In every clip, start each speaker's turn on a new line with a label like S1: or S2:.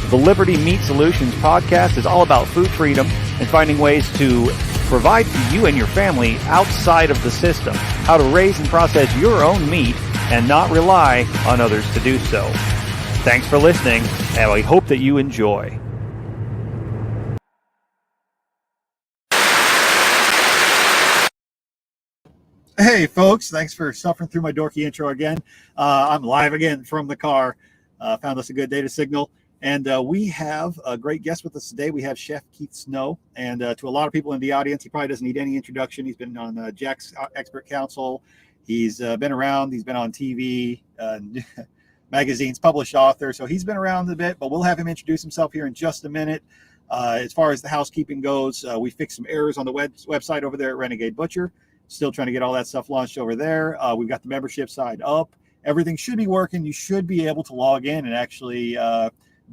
S1: The Liberty Meat Solutions podcast is all about food freedom and finding ways to provide for you and your family outside of the system, how to raise and process your own meat and not rely on others to do so. Thanks for listening, and we hope that you enjoy.
S2: Hey folks, thanks for suffering through my dorky intro again. I'm live again from the car. Found us a good data signal. And we have a great guest with us today. We have Chef Keith Snow. And to a lot of people in the audience, he probably doesn't need any introduction. He's been on Jack's Expert Council. He's been around. He's been on TV, magazines, published author. So he's been around a bit, but we'll have him introduce himself here in just a minute. As far as the housekeeping goes, we fixed some errors on the website over there at Renegade Butcher. Still trying to get all that stuff launched over there. We've got the membership side up. Everything should be working. You should be able to log in and actually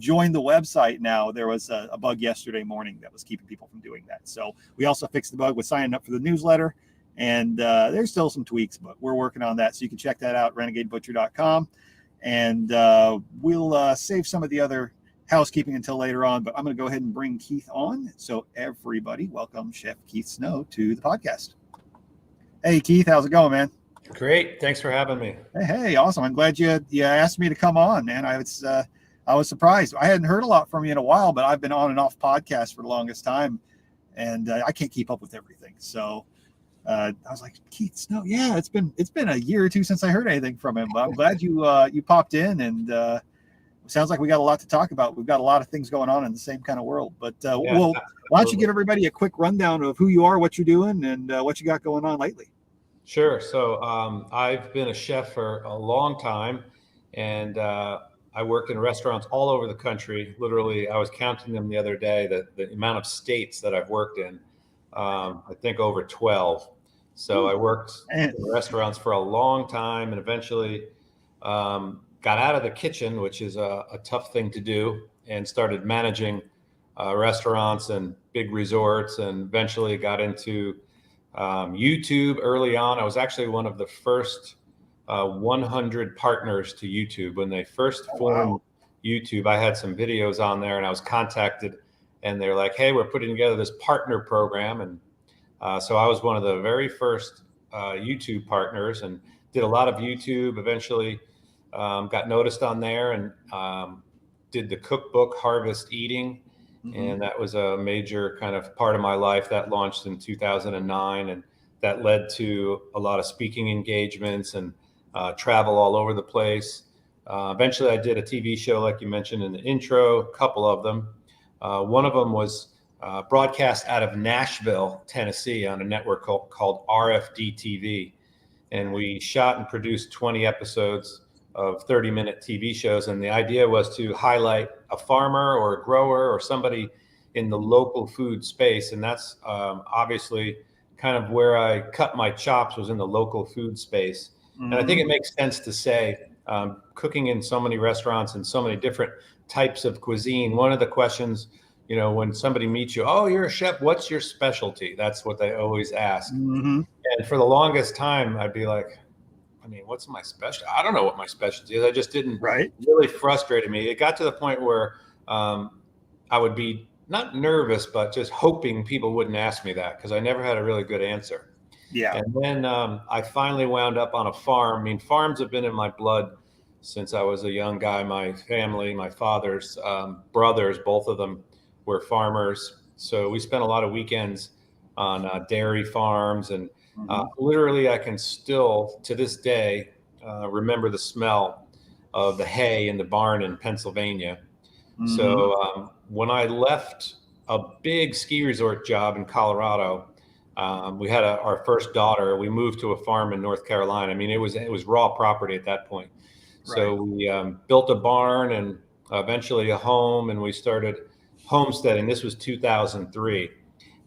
S2: join the website now. There was a bug yesterday morning that was keeping people from doing that. So we also fixed the bug with signing up for the newsletter. And there's still some tweaks, but we're working on that. So you can check that out, renegadebutcher.com. And we'll save some of the other housekeeping until later on. But I'm going to go ahead and bring Keith on. So everybody, welcome Chef Keith Snow to the podcast. Hey, Keith, how's it going, man?
S3: Great. Thanks for having me.
S2: Hey, awesome. I'm glad you asked me to come on, man. I was surprised. I hadn't heard a lot from you in a while, but I've been on and off podcasts for the longest time, and I can't keep up with everything. So I was like, Keith Snow, yeah, it's been a year or two since I heard anything from him. But I'm glad you popped in, and it sounds like we got a lot to talk about. We've got a lot of things going on in the same kind of world. But why don't you give everybody a quick rundown of who you are, what you're doing, and what you got going on lately?
S3: Sure. So I've been a chef for a long time, and I worked in restaurants all over the country. Literally, I was counting them the other day, the amount of states that I've worked in, I think over 12. So I worked in restaurants for a long time and eventually got out of the kitchen, which is a tough thing to do, and started managing restaurants and big resorts, and eventually got into YouTube early on. I was actually one of the first 100 partners to YouTube. When they first formed YouTube, I had some videos on there, and I was contacted, and they're like, hey, we're putting together this partner program. And so I was one of the very first YouTube partners and did a lot of YouTube. Eventually got noticed on there and did the cookbook Harvest Eating. And that was a major kind of part of my life that launched in 2009. And that led to a lot of speaking engagements and travel all over the place. Eventually I did a TV show, like you mentioned in the intro, a couple of them. One of them was broadcast out of Nashville, Tennessee on a network called RFD TV. And we shot and produced 20 episodes of 30-minute TV shows. And the idea was to highlight a farmer or a grower or somebody in the local food space. And that's obviously kind of where I cut my chops, was in the local food space. And I think it makes sense to say, cooking in so many restaurants and so many different types of cuisine, one of the questions, when somebody meets you, oh, you're a chef, what's your specialty? That's what they always ask. And for the longest time, I'd be like, what's my specialty? I don't know what my specialty is. I just didn't. Really frustrated me. It got to the point where I would be not nervous, but just hoping people wouldn't ask me that, because I never had a really good answer. And then I finally wound up on a farm. Farms have been in my blood since I was a young guy. My family, my father's brothers, both of them were farmers. So we spent a lot of weekends on dairy farms, and literally I can still, to this day, remember the smell of the hay in the barn in Pennsylvania. So when I left a big ski resort job in Colorado, we had our first daughter. We moved to a farm in North Carolina. It was raw property at that point. So we built a barn and eventually a home, and we started homesteading. This was 2003.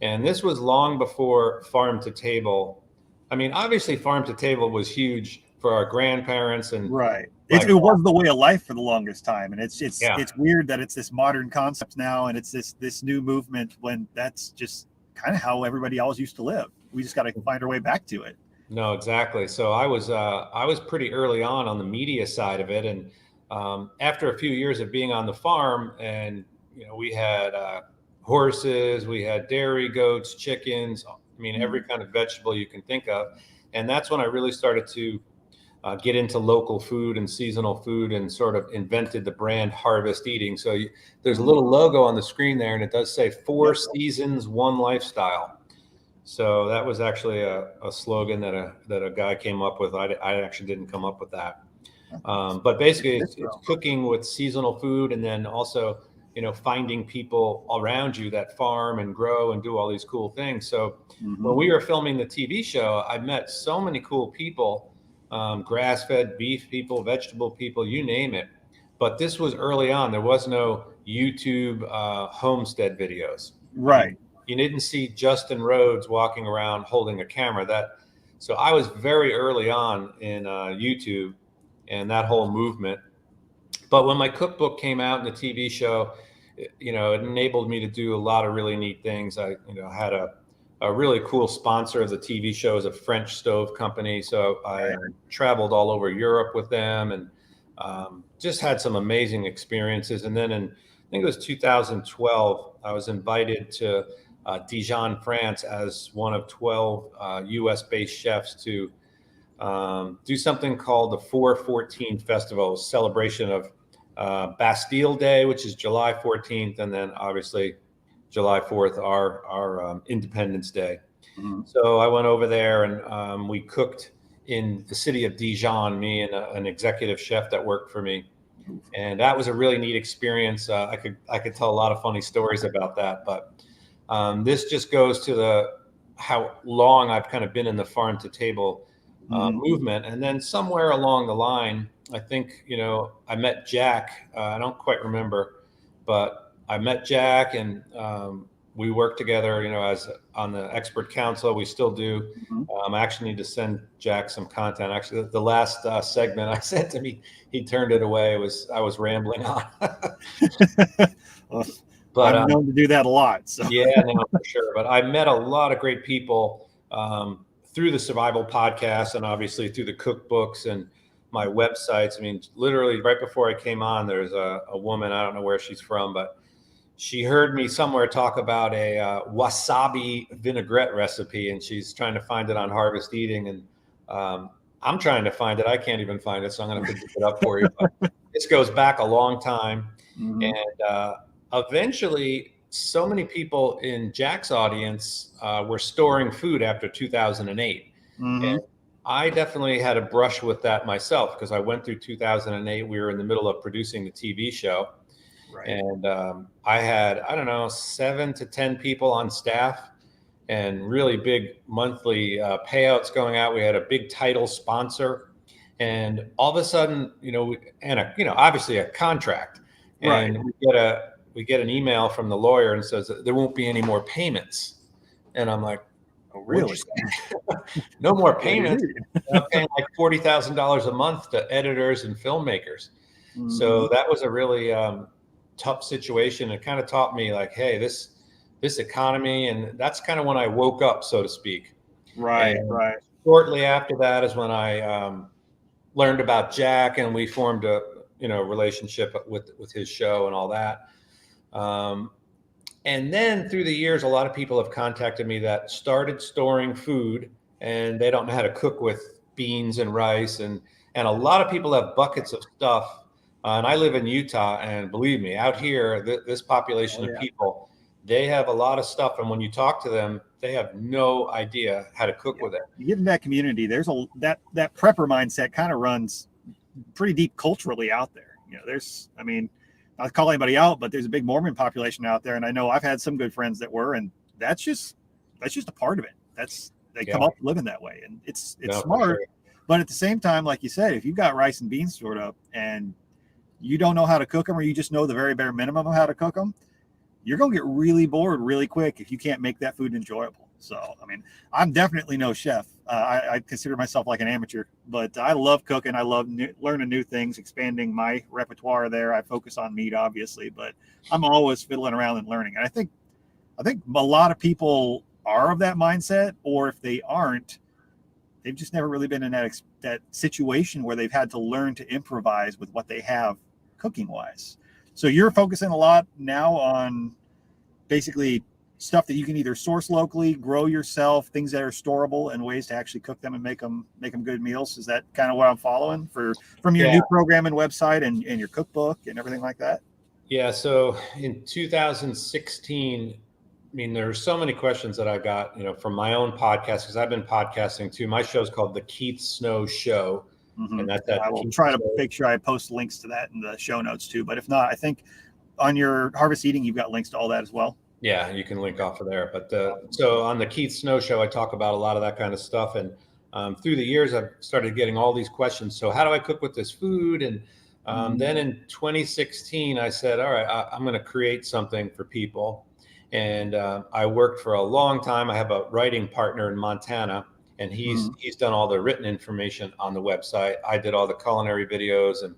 S3: And this was long before farm to table. Obviously farm to table was huge for our grandparents, and
S2: it was the way of life for the longest time. And it's weird that it's this modern concept now, and it's this new movement, when that's just kind of how everybody else used to live. We just got to find our way back to it.
S3: No, exactly. So I was pretty early on the media side of it, and after a few years of being on the farm, and we had horses, we had dairy, goats, chickens, I mean, every kind of vegetable you can think of. And that's when I really started to get into local food and seasonal food, and sort of invented the brand Harvest Eating. So there's a little logo on the screen there, and it does say 4 seasons, 1 lifestyle. So that was actually a slogan that a guy came up with. I actually didn't come up with that. But basically it's cooking with seasonal food, and then also, finding people around you that farm and grow and do all these cool things. So when we were filming the TV show, I met so many cool people, grass-fed beef people, vegetable people, you name it. But this was early on. There was no YouTube homestead videos.
S2: Right.
S3: You didn't see Justin Rhodes walking around holding a camera. So I was very early on in YouTube and that whole movement. But when my cookbook came out in the TV show, it enabled me to do a lot of really neat things. I, had a really cool sponsor of the TV show, is a French stove company. So I traveled all over Europe with them, and just had some amazing experiences. And then I think it was 2012, I was invited to Dijon, France, as one of 12 US-based chefs to do something called the 4/14 Festival, celebration of Bastille Day, which is July 14th, and then obviously July 4th, our Independence Day. So I went over there, and we cooked in the city of Dijon, me and an executive chef that worked for me. And that was a really neat experience. I could tell a lot of funny stories about that, but this just goes to how long I've kind of been in the farm to table movement. And then somewhere along the line, I think, I met Jack. I don't quite remember, but I met Jack, and we worked together, as on the expert council. We still do. I actually need to send Jack some content. Actually, the last segment I sent him, he turned it away. I was rambling on.
S2: But I'm known to do that a lot. So.
S3: Yeah, no, for sure. But I met a lot of great people through the survival podcast, and obviously through the cookbooks and my websites. I mean, literally right before I came on, there's a woman, I don't know where she's from, but she heard me somewhere talk about a wasabi vinaigrette recipe, and she's trying to find it on Harvest Eating. And I'm trying to find it. I can't even find it. So I'm going to pick it up for you. But this goes back a long time. And eventually, so many people in Jack's audience were storing food after 2008. And I definitely had a brush with that myself, because I went through 2008. We were in the middle of producing the TV show. And I had, 7 to 10 people on staff, and really big monthly payouts going out. We had a big title sponsor, and all of a sudden, obviously a contract. And we get an email from the lawyer and says that there won't be any more payments. And I'm like,
S2: oh, really?
S3: No more payments. I'm paying like $40,000 a month to editors and filmmakers. So that was a really tough situation. It kind of taught me, like, hey, this economy, and that's kind of when I woke up, so to speak.
S2: Right.
S3: Shortly after that is when I learned about Jack, and we formed a relationship with his show and all that. And then through the years, a lot of people have contacted me that started storing food, and they don't know how to cook with beans and rice, and a lot of people have buckets of stuff. And I live in Utah, and believe me, out here, this population of people, they have a lot of stuff. And when you talk to them, they have no idea how to cook with it.
S2: You get in that community, there's that prepper mindset kind of runs pretty deep culturally out there. Not to call anybody out, but there's a big Mormon population out there. And I know I've had some good friends that were, and that's just a part of it. They come up living that way, and it's smart. Sure. But at the same time, like you said, if you've got rice and beans stored up and you don't know how to cook them, or you just know the very bare minimum of how to cook them, you're going to get really bored really quick if you can't make that food enjoyable. So, I'm definitely no chef. I consider myself like an amateur, but I love cooking. I love learning new things, expanding my repertoire there. I focus on meat, obviously, but I'm always fiddling around and learning. And I think a lot of people are of that mindset, or if they aren't, they've just never really been in that situation where they've had to learn to improvise with what they have cooking wise. So you're focusing a lot now on basically stuff that you can either source locally, grow yourself, things that are storable, and ways to actually cook them and make them good meals. Is that kind of what I'm following from your new program and website and your cookbook and everything like that?
S3: Yeah. So in 2016, I mean, there's so many questions that I got, from my own podcast, because I've been podcasting too. My show's called The Keith Snow Show.
S2: Mm-hmm.
S3: And that's
S2: I will try to make sure I post links to that in the show notes too. But if not, I think on your Harvest Eating, you've got links to all that as well.
S3: Yeah, you can link off of there. But so on the Keith Snow Show, I talk about a lot of that kind of stuff. And through the years, I've started getting all these questions. So how do I cook with this food? And then in 2016, I said, all right, I'm going to create something for people. And I worked for a long time. I have a writing partner in Montana, and he's done all the written information on the website. I did all the culinary videos, and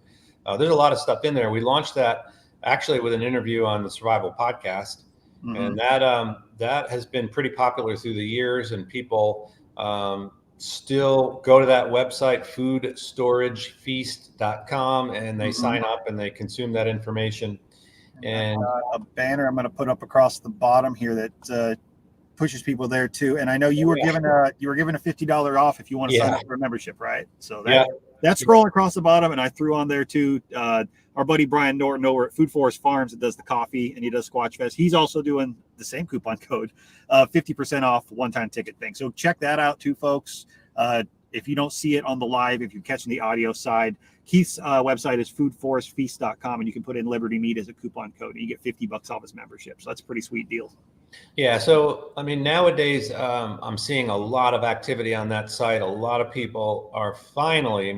S3: there's a lot of stuff in there. We launched that actually with an interview on the Survival Podcast. And that has been pretty popular through the years, and people still go to that website, foodstoragefeast.com, and they sign up and they consume that information. And
S2: a banner I'm going to put up across the bottom here that pushes people there too. And I know you were given a $50 off if you want to sign up for a membership, right? So that's scrolling across the bottom, and I threw on there too. Our buddy Brian Norton over at Food Forest Farms that does the coffee and he does Squatch Fest. He's also doing the same coupon code, 50% off one-time ticket thing. So check that out too, folks. If you don't see it on the live, if you're catching the audio side, Keith's website is foodforestfeast.com, and you can put in Liberty Meat as a coupon code and you get $50 off his membership. So that's a pretty sweet deal.
S3: Yeah. So, I mean, nowadays, I'm seeing a lot of activity on that site. A lot of people are finally,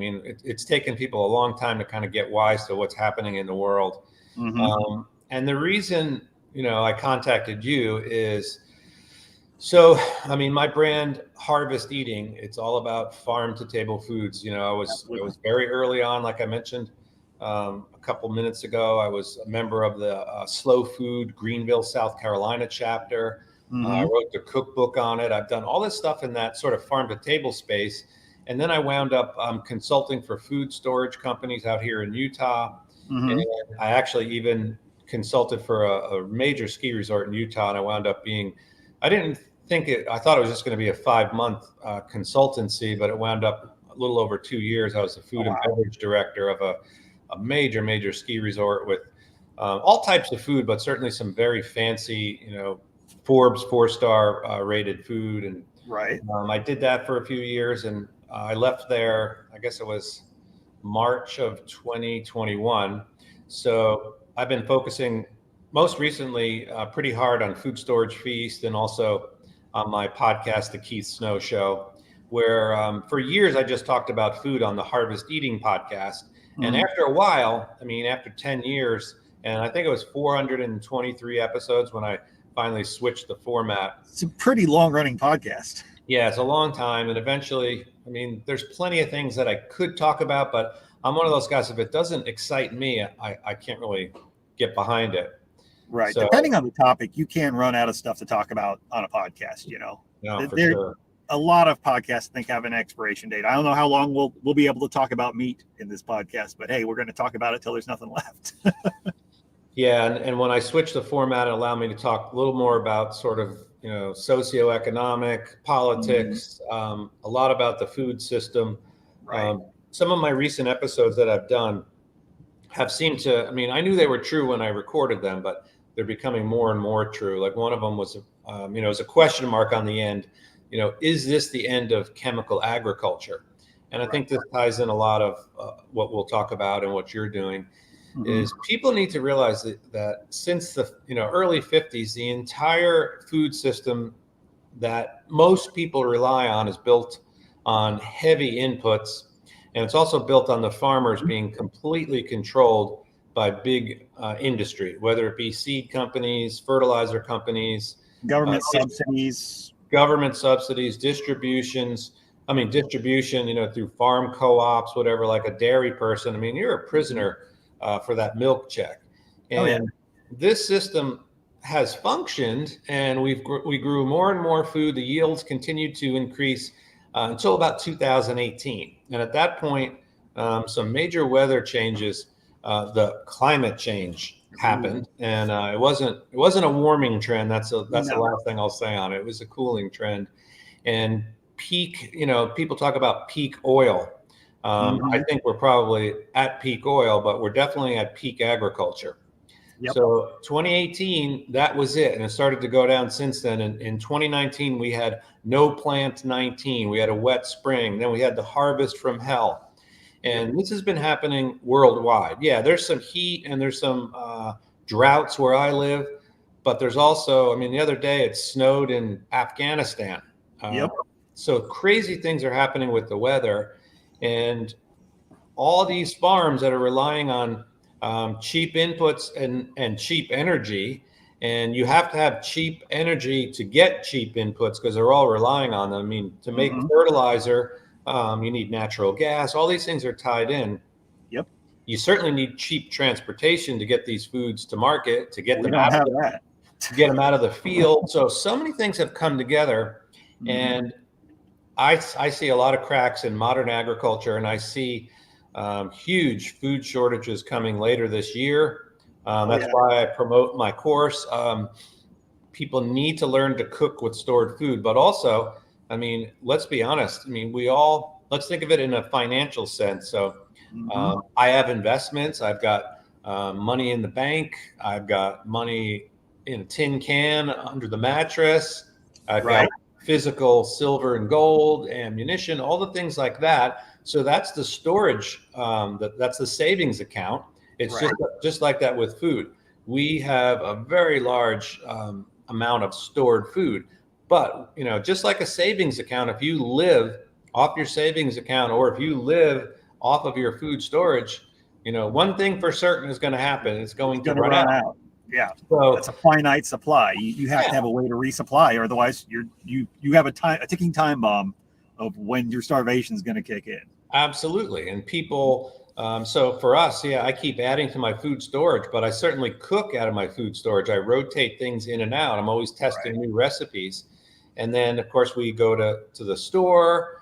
S3: it's taken people a long time to kind of get wise to what's happening in the world. And the reason, I contacted you is, my brand Harvest Eating, it's all about farm to table foods. I was very early on, like I mentioned, a couple minutes ago. I was a member of the Slow Food Greenville, South Carolina chapter. I wrote the cookbook on it. I've done all this stuff in that sort of farm to table space. And then I wound up consulting for food storage companies out here in Utah. And I actually even consulted for a major ski resort in Utah. And I wound up I thought it was just going to be a 5-month consultancy, but it wound up a little over 2 years. I was the food and beverage director of a major ski resort with all types of food, but certainly some very fancy, Forbes 4-star rated food. And I did that for a few years, and I left there, I guess it was March of 2021. So I've been focusing most recently pretty hard on Food Storage Feast, and also on my podcast, The Keith Snow Show, where for years I just talked about food on the Harvest Eating podcast. And after a while, after 10 years, and I think it was 423 episodes when I finally switched the format.
S2: It's a pretty long running podcast.
S3: Yeah, it's a long time. And eventually, there's plenty of things that I could talk about, but I'm one of those guys, if it doesn't excite me, I can't really get behind it.
S2: Right. So, depending on the topic, you can run out of stuff to talk about on a podcast,
S3: No, for sure.
S2: A lot of podcasts I think have an expiration date. I don't know how long we'll be able to talk about meat in this podcast, but hey, we're going to talk about it till there's nothing left.
S3: Yeah, and when I switched the format, it allowed me to talk a little more about sort of socioeconomic politics, a lot about the food system. Some of my recent episodes that I've done have seemed to. I knew they were true when I recorded them, but they're becoming more and more true. Like one of them was, was a question mark on the end. Is this the end of chemical agriculture? And I think this ties in a lot of what we'll talk about and what you're doing. Is people need to realize that since the early 50s, the entire food system that most people rely on is built on heavy inputs, and it's also built on the farmers being completely controlled by big industry, whether it be seed companies, fertilizer companies,
S2: government subsidies, distribution,
S3: through farm co-ops, whatever, like a dairy person. You're a prisoner for that milk check. And this system has functioned, and we grew more and more food. The yields continued to increase until about 2018. And at that point, some major weather changes the climate change happened, and it wasn't a warming trend. That's the last thing I'll say on it. It was a cooling trend. And peak, people talk about peak oil. I think we're probably at peak oil, but we're definitely at peak agriculture.
S2: Yep.
S3: So 2018, that was it. And it started to go down since then. And in 2019, we had no plant 19. We had a wet spring. Then we had the harvest from hell. And this has been happening worldwide. Yeah, there's some heat and there's some droughts where I live. But there's also, the other day it snowed in Afghanistan. So crazy things are happening with the weather. And all these farms that are relying on cheap inputs and cheap energy, and you have to have cheap energy to get cheap inputs because they're all relying on them. To make fertilizer, you need natural gas. All these things are tied in.
S2: Yep.
S3: You certainly need cheap transportation to get these foods to market, to get them out of the field. So many things have come together, and I see a lot of cracks in modern agriculture, and I see huge food shortages coming later this year. That's why I promote my course. People need to learn to cook with stored food, but also, let's be honest. Let's think of it in a financial sense. So I have investments. I've got money in the bank. I've got money in a tin can under the mattress. I've got physical silver and gold, ammunition, all the things like that. So that's the storage. That's the savings account. It's just like that with food. We have a very large amount of stored food, but just like a savings account, if you live off your savings account, or if you live off of your food storage, one thing for certain is going to happen. It's going to run out.
S2: Yeah,
S3: so
S2: it's a finite supply. You have to have a way to resupply, or otherwise you have a ticking time bomb of when your starvation is going to kick in.
S3: Absolutely. And people, so for us, I keep adding to my food storage, but I certainly cook out of my food storage. I rotate things in and out. I'm always testing new recipes. And then of course we go to the store.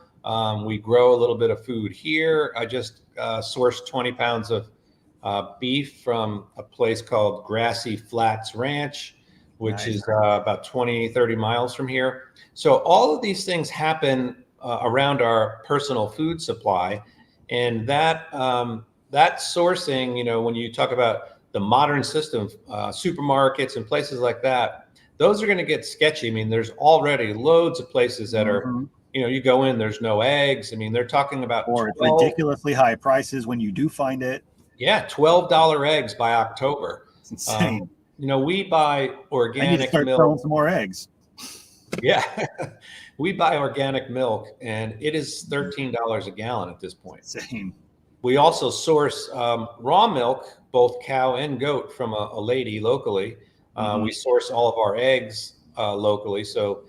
S3: We grow a little bit of food here. I just sourced 20 pounds of beef from a place called Grassy Flats Ranch, which is about 30 miles from here. So all of these things happen around our personal food supply, and that sourcing, when you talk about the modern system, supermarkets and places like that, those are going to get sketchy. There's already loads of places that are, you go in, there's no eggs. They're talking about
S2: ridiculously high prices when you do find it.
S3: Yeah, $12 eggs by October.
S2: It's insane.
S3: We buy organic
S2: I need to start
S3: milk.
S2: selling some more eggs.
S3: Yeah, we buy organic milk, and it is $13 a gallon at this point.
S2: Same.
S3: We also source raw milk, both cow and goat, from a lady locally. We source all of our eggs locally. So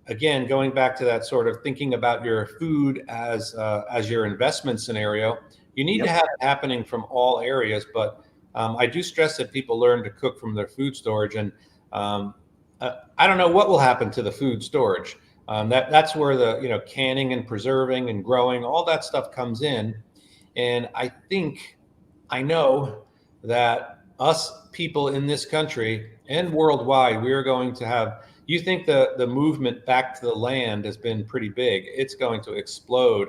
S3: again, going back to that sort of thinking about your food as your investment scenario, you need to have it happening from all areas. But I do stress that people learn to cook from their food storage. And I don't know what will happen to the food storage. That's where the canning and preserving and growing, all that stuff comes in. And I know that us people in this country and worldwide, we are going to have. You think the movement back to the land has been pretty big. It's going to explode,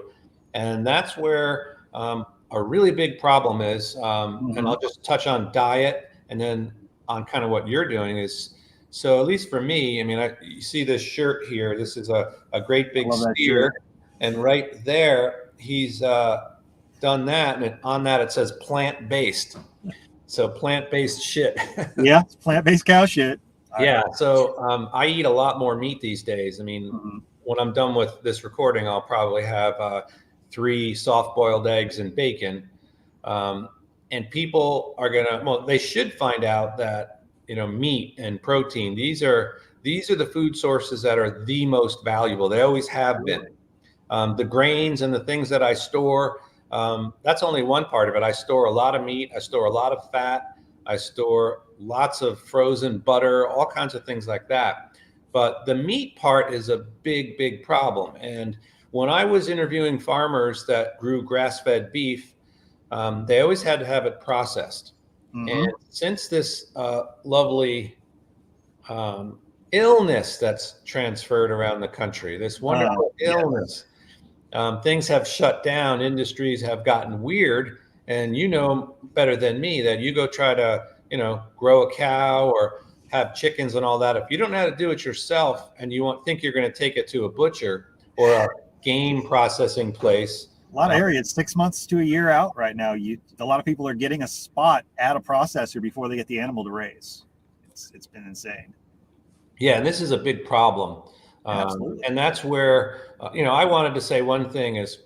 S3: and that's where a really big problem is. And I'll just touch on diet, and then on kind of what you're doing is. So at least for me, you see this shirt here. This is a great big steer, and right there he's done that, and on that it says plant-based. So plant-based shit.
S2: Yeah, it's plant-based cow shit.
S3: Yeah. So I eat a lot more meat these days. When I'm done with this recording, I'll probably have 3 soft-boiled eggs and bacon. And people are they should find out that meat and protein, these are the food sources that are the most valuable. They always have been. The grains and the things that I store, that's only one part of it. I store a lot of meat. I store a lot of fat. I store lots of frozen butter, all kinds of things like that. But the meat part is a big, big problem. And when I was interviewing farmers that grew grass-fed beef, they always had to have it processed.
S2: Mm-hmm.
S3: And since this lovely illness that's transferred around the country, this wonderful illness, things have shut down, industries have gotten weird. And you know better than me that you go try to, grow a cow or have chickens and all that. If you don't know how to do it yourself and you think you're going to take it to a butcher or a game processing place.
S2: A lot of areas, 6 months to a year out right now. A lot of people are getting a spot at a processor before they get the animal to raise. It's been insane.
S3: Yeah, and this is a big problem.
S2: Absolutely.
S3: And that's where, I wanted to say one thing is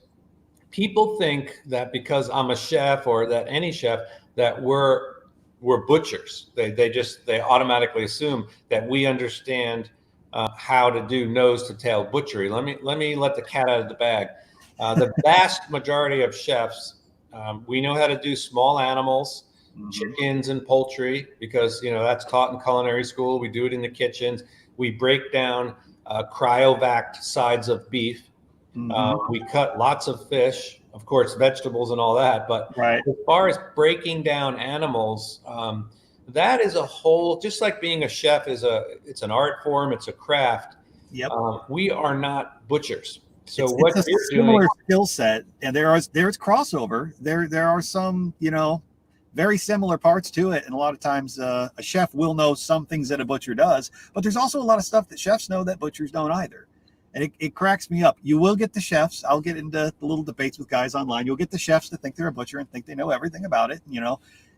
S3: people think that because I'm a chef or that any chef, that we're butchers. They automatically assume that we understand how to do nose to tail butchery. Let me let the cat out of the bag. The vast majority of chefs, we know how to do small animals, chickens and poultry, because that's taught in culinary school. We do it in the kitchens. We break down cryovac sides of beef. We cut lots of fish, of course, vegetables and all that. But as far as breaking down animals, that is a whole. Just like being a chef it's an art form, it's a craft.
S2: Yep.
S3: We are not butchers. So
S2: it's a similar skill set, and there's crossover. There are some very similar parts to it, and a lot of times a chef will know some things that a butcher does, but there's also a lot of stuff that chefs know that butchers don't either. And it cracks me up. You will get the chefs. I'll get into the little debates with guys online. You'll get the chefs that think they're a butcher and think they know everything about it.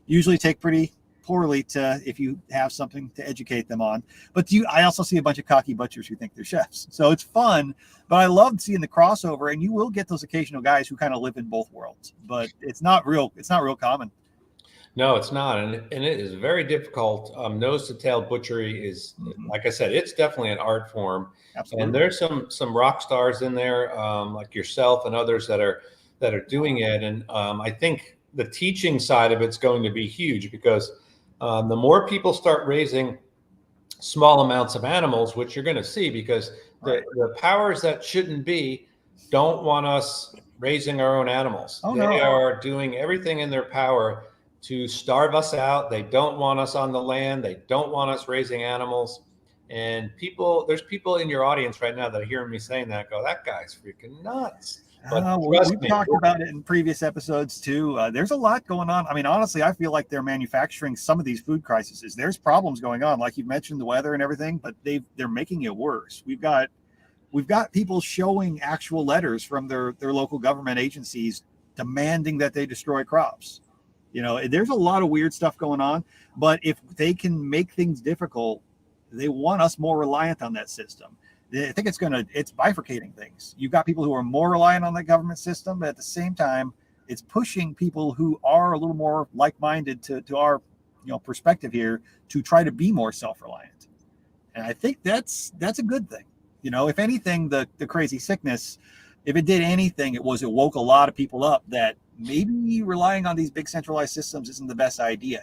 S2: Usually take pretty poorly if you have something to educate them on. But I also see a bunch of cocky butchers who think they're chefs. So it's fun, but I love seeing the crossover. And you will get those occasional guys who kind of live in both worlds. But it's not real common.
S3: No, it's not. And it is very difficult. Nose to tail butchery is, like I said, it's definitely an art form. Absolutely. And there's some rock stars in there, like yourself and others that are doing it. And I think the teaching side of it's going to be huge, because the more people start raising small amounts of animals, which you're going to see, because the powers that shouldn't be don't want us raising our own animals. They are doing everything in their power to starve us out. They don't want us on the land. They don't want us raising animals. And there's people in your audience right now that are hearing me saying that, go, that guy's freaking nuts. But
S2: we've talked about it in previous episodes too. There's a lot going on. I mean, honestly, I feel like they're manufacturing some of these food crises. There's problems going on, like you mentioned, the weather and everything, but they're making it worse. We've got people showing actual letters from their local government agencies demanding that they destroy crops. There's a lot of weird stuff going on, but if they can make things difficult, they want us more reliant on that system. I think it's bifurcating things. You've got people who are more reliant on the government system, but at the same time, it's pushing people who are a little more like-minded to our perspective here to try to be more self-reliant. And I think that's a good thing. If anything, the crazy sickness, if it did anything, it woke a lot of people up that maybe relying on these big centralized systems isn't the best idea.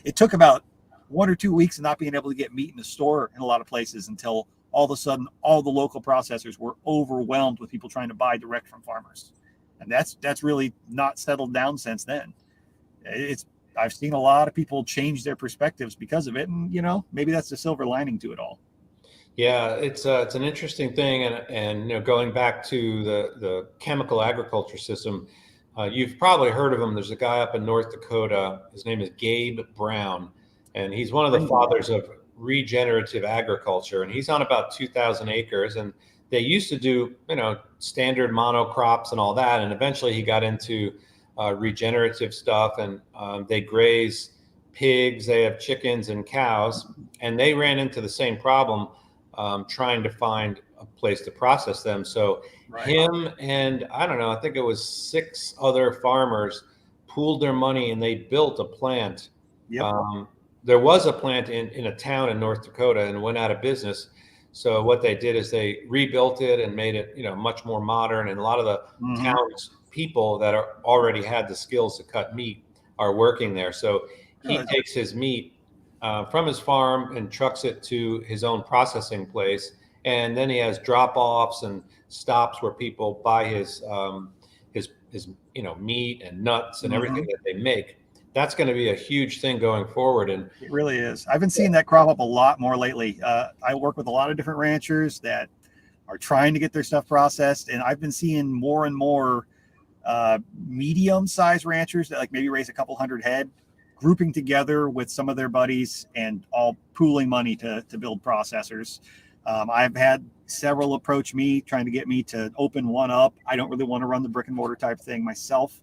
S2: It took about 1 or 2 weeks of not being able to get meat in the store in a lot of places until all of a sudden all the local processors were overwhelmed with people trying to buy direct from farmers. And that's really not settled down since then. I've seen a lot of people change their perspectives because of it. And, maybe that's the silver lining to it all.
S3: Yeah, it's an interesting thing. And going back to the chemical agriculture system, you've probably heard of him. There's a guy up in North Dakota. His name is Gabe Brown, and he's one of the fathers of regenerative agriculture. And he's on about 2,000 acres. And they used to do, standard monocrops and all that. And eventually he got into regenerative stuff, and they graze pigs, they have chickens and cows, and they ran into the same problem trying to find a place to process them. So him and I think it was 6 other farmers pooled their money and they built a plant.
S2: Yep.
S3: There was a plant in a town in North Dakota and went out of business. So what they did is they rebuilt it and made it, much more modern. And a lot of the town's people that already had the skills to cut meat are working there. So he takes his meat from his farm and trucks it to his own processing place. And then he has drop-offs and stops where people buy his meat and nuts and everything that they make. That's going to be a huge thing going forward. And
S2: it really is. I've been seeing that crop up a lot more lately. I work with a lot of different ranchers that are trying to get their stuff processed, and I've been seeing more and more medium-sized ranchers that like maybe raise a couple hundred head, grouping together with some of their buddies and all pooling money to build processors. I've had several approach me trying to get me to open one up. I don't really want to run the brick and mortar type thing myself.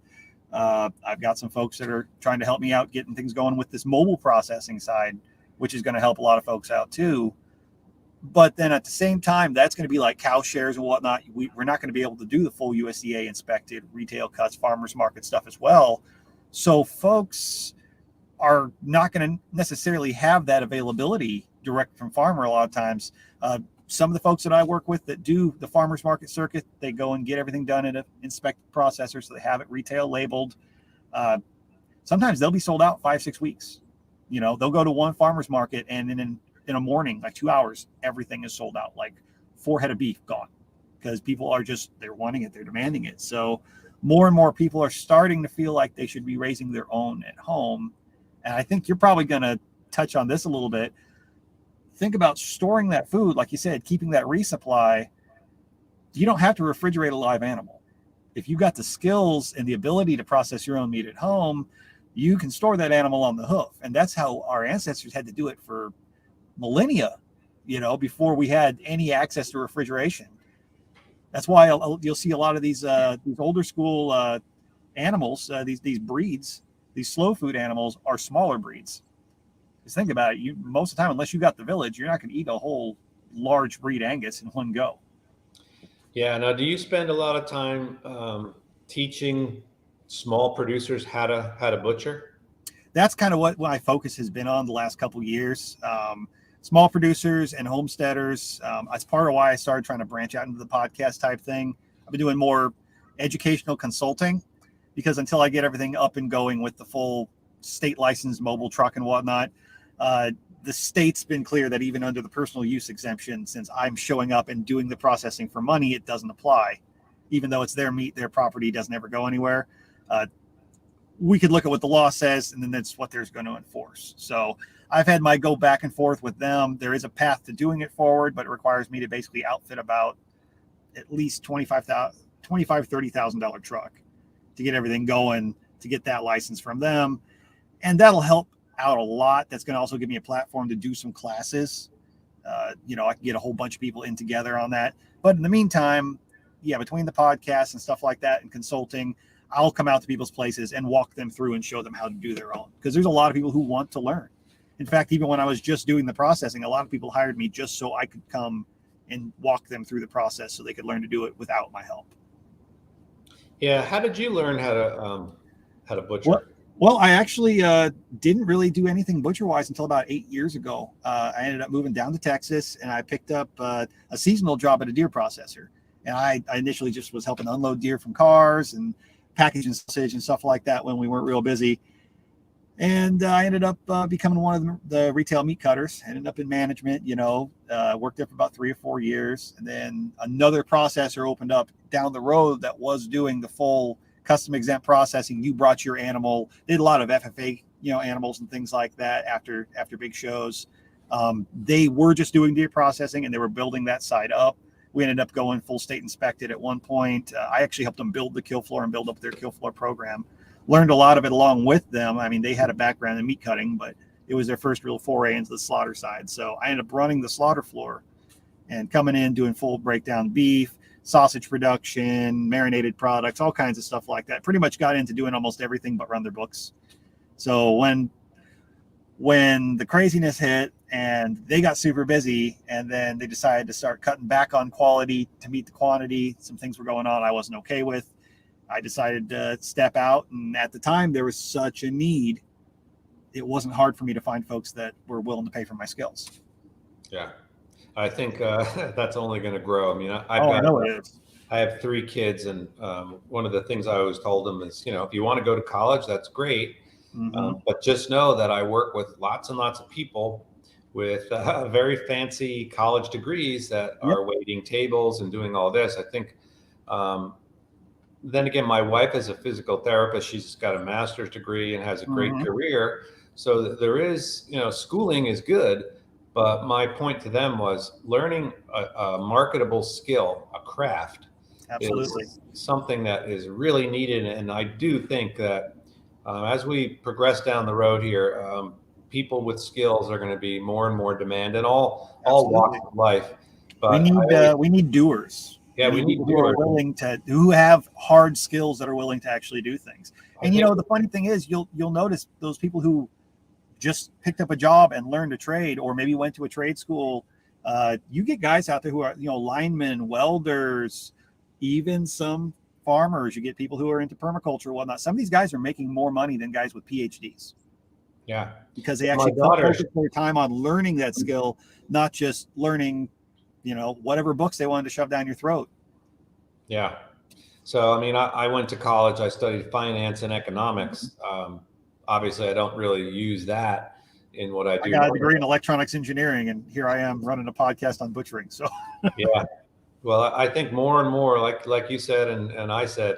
S2: I've got some folks that are trying to help me out getting things going with this mobile processing side, which is going to help a lot of folks out too. But then at the same time, that's going to be like cow shares and whatnot. We're not going to be able to do the full USDA inspected retail cuts, farmers market stuff as well. So folks are not going to necessarily have that availability direct from farmer a lot of times. Some of the folks that I work with that do the farmers market circuit, they go and get everything done at an inspected processor, so they have it retail labeled. Sometimes they'll be sold out 5-6 weeks. They'll go to one farmers market and in a morning, like 2 hours, everything is sold out, like 4 head of beef gone, because people are they're wanting it, they're demanding it. So more and more people are starting to feel like they should be raising their own at home. And I think you're probably going to touch on this a little bit. Think about storing that food, like you said, keeping that resupply. You don't have to refrigerate a live animal. If you've got the skills and the ability to process your own meat at home, you can store that animal on the hoof. And that's how our ancestors had to do it for millennia, before we had any access to refrigeration. That's why you'll see a lot of these older school animals, these breeds, these slow food animals are smaller breeds. Just think about it. Most of the time, unless you got the village, you're not going to eat a whole large breed Angus in one go.
S3: Yeah. Now, do you spend a lot of time teaching small producers how to butcher?
S2: That's kind of what my focus has been on the last couple of years. Small producers and homesteaders. That's part of why I started trying to branch out into the podcast type thing. I've been doing more educational consulting, because until I get everything up and going with the full state licensed mobile truck and whatnot, the state's been clear that even under the personal use exemption, since I'm showing up and doing the processing for money, it doesn't apply. Even though it's their meat, their property, doesn't ever go anywhere. We could look at what the law says, and then that's what there's going to enforce. So I've had my go back and forth with them. There is a path to doing it forward, but it requires me to basically outfit about at least $30,000 truck to get everything going, to get that license from them. And that'll help out a lot. That's going to also give me a platform to do some classes. I can get a whole bunch of people in together on that. But in the meantime, between the podcasts and stuff like that and consulting, I'll come out to people's places and walk them through and show them how to do their own. Because there's a lot of people who want to learn. In fact, even when I was just doing the processing, a lot of people hired me just so I could come and walk them through the process so they could learn to do it without my help.
S3: Yeah. How did you learn how to butcher?
S2: Well, I actually didn't really do anything butcher-wise until about 8 years ago. I ended up moving down to Texas, and I picked up a seasonal job at a deer processor. And I initially just was helping unload deer from cars and packaging sausage and stuff like that when we weren't real busy. And I ended up becoming one of the retail meat cutters. Ended up in management, worked there for about 3 or 4 years. And then another processor opened up down the road that was doing the full custom exempt processing. You brought your animal. They did a lot of FFA, animals and things like that after big shows. They were just doing deer processing, and they were building that side up. We ended up going full state inspected at one point. I actually helped them build the kill floor and build up their kill floor program. Learned a lot of it along with them. I mean, they had a background in meat cutting, but it was their first real foray into the slaughter side. So I ended up running the slaughter floor and coming in, doing full breakdown beef, sausage production, marinated products, all kinds of stuff like that. Pretty much got into doing almost everything but run their books. So when the craziness hit and they got super busy, and then they decided to start cutting back on quality to meet the quantity, some things were going on I wasn't okay with. I decided to step out, and at the time there was such a need, it wasn't hard for me to find folks that were willing to pay for my skills.
S3: Yeah, I think that's only going to grow. I mean,
S2: I know it is.
S3: I have 3 kids, and one of the things I always told them is, if you want to go to college, that's great. Mm-hmm. But just know that I work with lots and lots of people with very fancy college degrees that are waiting tables and doing all this. I think then again, my wife is a physical therapist. She's got a master's degree and has a great career. So there is, schooling is good. But my point to them was learning a marketable skill, a craft,
S2: Absolutely.
S3: is something that is really needed. And I do think that as we progress down the road here, people with skills are going to be more and more demand in all walks of life. But
S2: we need doers.
S3: Yeah, we need
S2: people who are willing to, who have hard skills that are willing to actually do things. And the funny thing is, you'll notice those people who just picked up a job and learned a trade, or maybe went to a trade school. You get guys out there who are, linemen, welders, even some farmers. You get people who are into permaculture and whatnot. Some of these guys are making more money than guys with PhDs.
S3: Yeah,
S2: because they actually focus their time on learning that skill, not just learning, whatever books they wanted to shove down your throat.
S3: Yeah. So, I mean, I went to college. I studied finance and economics. Obviously, I don't really use that in what I do.
S2: I got a degree in electronics engineering, and here I am running a podcast on butchering. So,
S3: yeah. Well, I think more and more, like you said, and I said,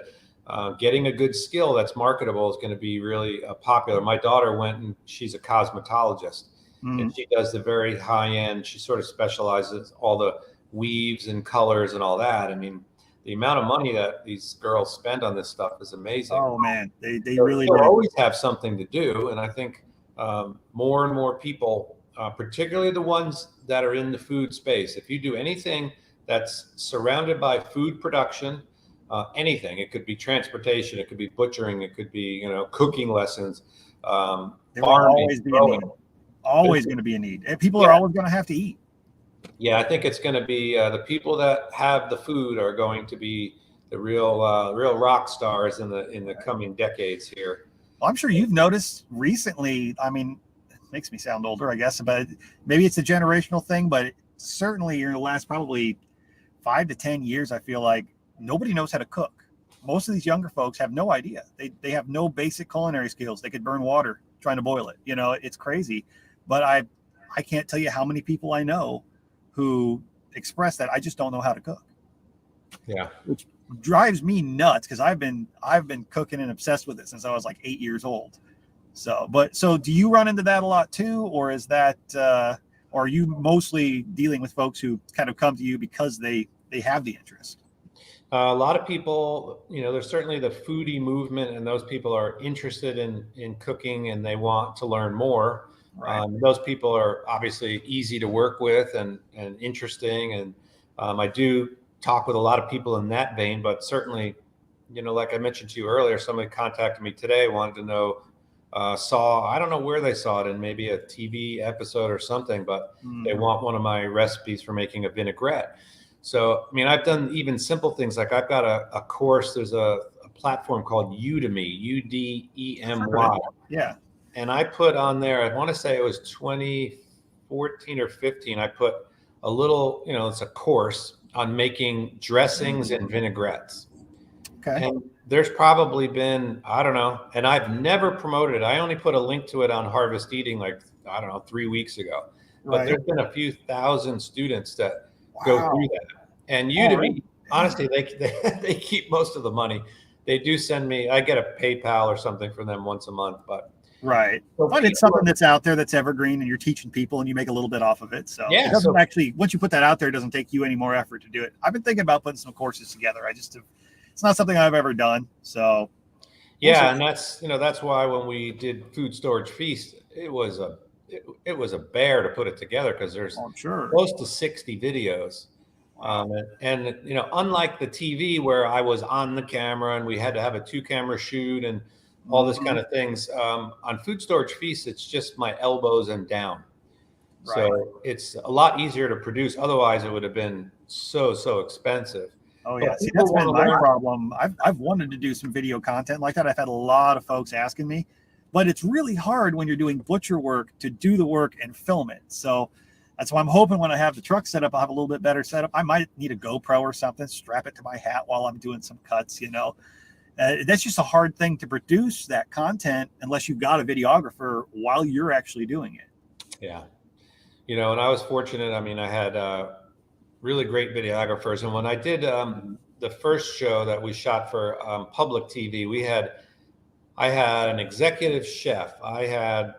S3: getting a good skill that's marketable is going to be really popular. My daughter went and she's a cosmetologist, and she does the very high end. She sort of specializes all the weaves and colors and all that. I mean, the amount of money that these girls spend on this stuff is amazing.
S2: Oh man, they really do.
S3: Always have something to do, and I think more and more people, particularly the ones that are in the food space, if you do anything that's surrounded by food production, anything, it could be transportation, it could be butchering, it could be cooking lessons.
S2: There will always be a need. Always going to be a need. And people are always going to have to eat.
S3: Yeah, I think it's going to be the people that have the food are going to be the real rock stars in the coming decades here.
S2: Well, I'm sure you've noticed recently. I mean, it makes me sound older, I guess, but maybe it's a generational thing. But certainly, in the last probably 5 to 10 years, I feel like nobody knows how to cook. Most of these younger folks have no idea. They have no basic culinary skills. They could burn water trying to boil it. It's crazy. But I can't tell you how many people I know who express that I just don't know how to cook.
S3: Yeah.
S2: Which drives me nuts, because I've been cooking and obsessed with it since I was like 8 years old. So do you run into that a lot too, or is that or are you mostly dealing with folks who kind of come to you because they have the interest?
S3: A lot of people, there's certainly the foodie movement, and those people are interested in cooking and they want to learn more. Right. Those people are obviously easy to work with and interesting. And I do talk with a lot of people in that vein, but certainly, like I mentioned to you earlier, somebody contacted me today, wanted to know, I don't know where they saw it, in maybe a TV episode or something, but they want one of my recipes for making a vinaigrette. So, I mean, I've done even simple things. Like I've got a course, there's a platform called Udemy, Udemy.
S2: Yeah.
S3: And I put on there, I want to say it was 2014 or 15, I put a little, it's a course on making dressings and vinaigrettes.
S2: Okay.
S3: And there's probably been, I don't know, and I've never promoted it. I only put a link to it on Harvest Eating 3 weeks ago. But there's been a few thousand students that go through that. And Udemy, honestly, they keep most of the money. They do send me, I get a PayPal or something from them once a month, but
S2: right. But it's something that's out there that's evergreen, and you're teaching people and you make a little bit off of it. So it doesn't actually, once you put that out there, it doesn't take you any more effort to do it. I've been thinking about putting some courses together. It's not something I've ever done. So
S3: yeah, and that's why when we did Food Storage Feast, it was a bear to put it together, because there's close to 60 videos. And unlike the TV where I was on the camera and we had to have a 2-camera shoot and all this kind of things, on Food Storage Feast, it's just my elbows and down. Right. So it's a lot easier to produce. Otherwise, it would have been so expensive.
S2: Oh yeah, see, that's been my problem. I've wanted to do some video content like that. I've had a lot of folks asking me, but it's really hard when you're doing butcher work to do the work and film it. So that's why I'm hoping when I have the truck set up, I'll have a little bit better setup. I might need a GoPro or something, strap it to my hat while I'm doing some cuts, That's just a hard thing to produce, that content, unless you've got a videographer while you're actually doing it.
S3: Yeah. And I was fortunate. I mean, I had really great videographers. And when I did the first show that we shot for public TV, I had an executive chef, I had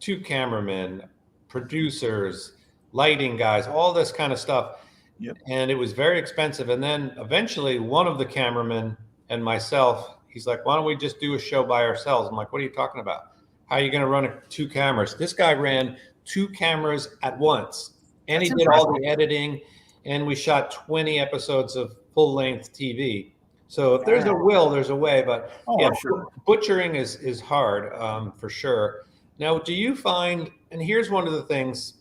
S3: 2 cameramen, producers, lighting guys, all this kind of stuff.
S2: Yep.
S3: And it was very expensive. And then eventually one of the cameramen and myself, he's like, why don't we just do a show by ourselves? I'm like, what are you talking about? How are you going to run 2 cameras? This guy ran 2 cameras at once, and
S2: That's
S3: he did all the editing, and we shot 20 episodes of full-length TV. So if there's a will, there's a way. But yeah,
S2: sure.
S3: Butchering is hard, for sure. Now, do you find, and here's one of the things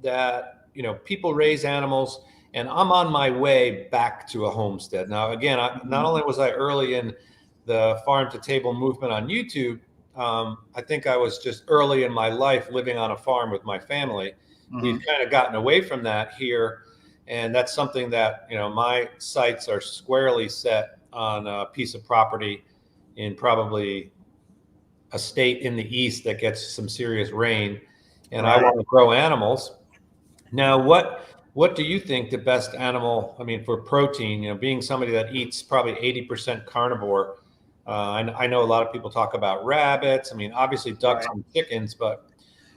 S3: that, people raise animals, and I'm on my way back to a homestead. Now, again, not only was I early in the farm to table movement on YouTube, I think I was just early in my life living on a farm with my family. We've kind of gotten away from that here. And that's something that, my sights are squarely set on a piece of property in probably a state in the east that gets some serious rain. And I want to grow animals. Now, what do you think the best animal, for protein, being somebody that eats probably 80% carnivore? I know a lot of people talk about rabbits. Obviously ducks and chickens, but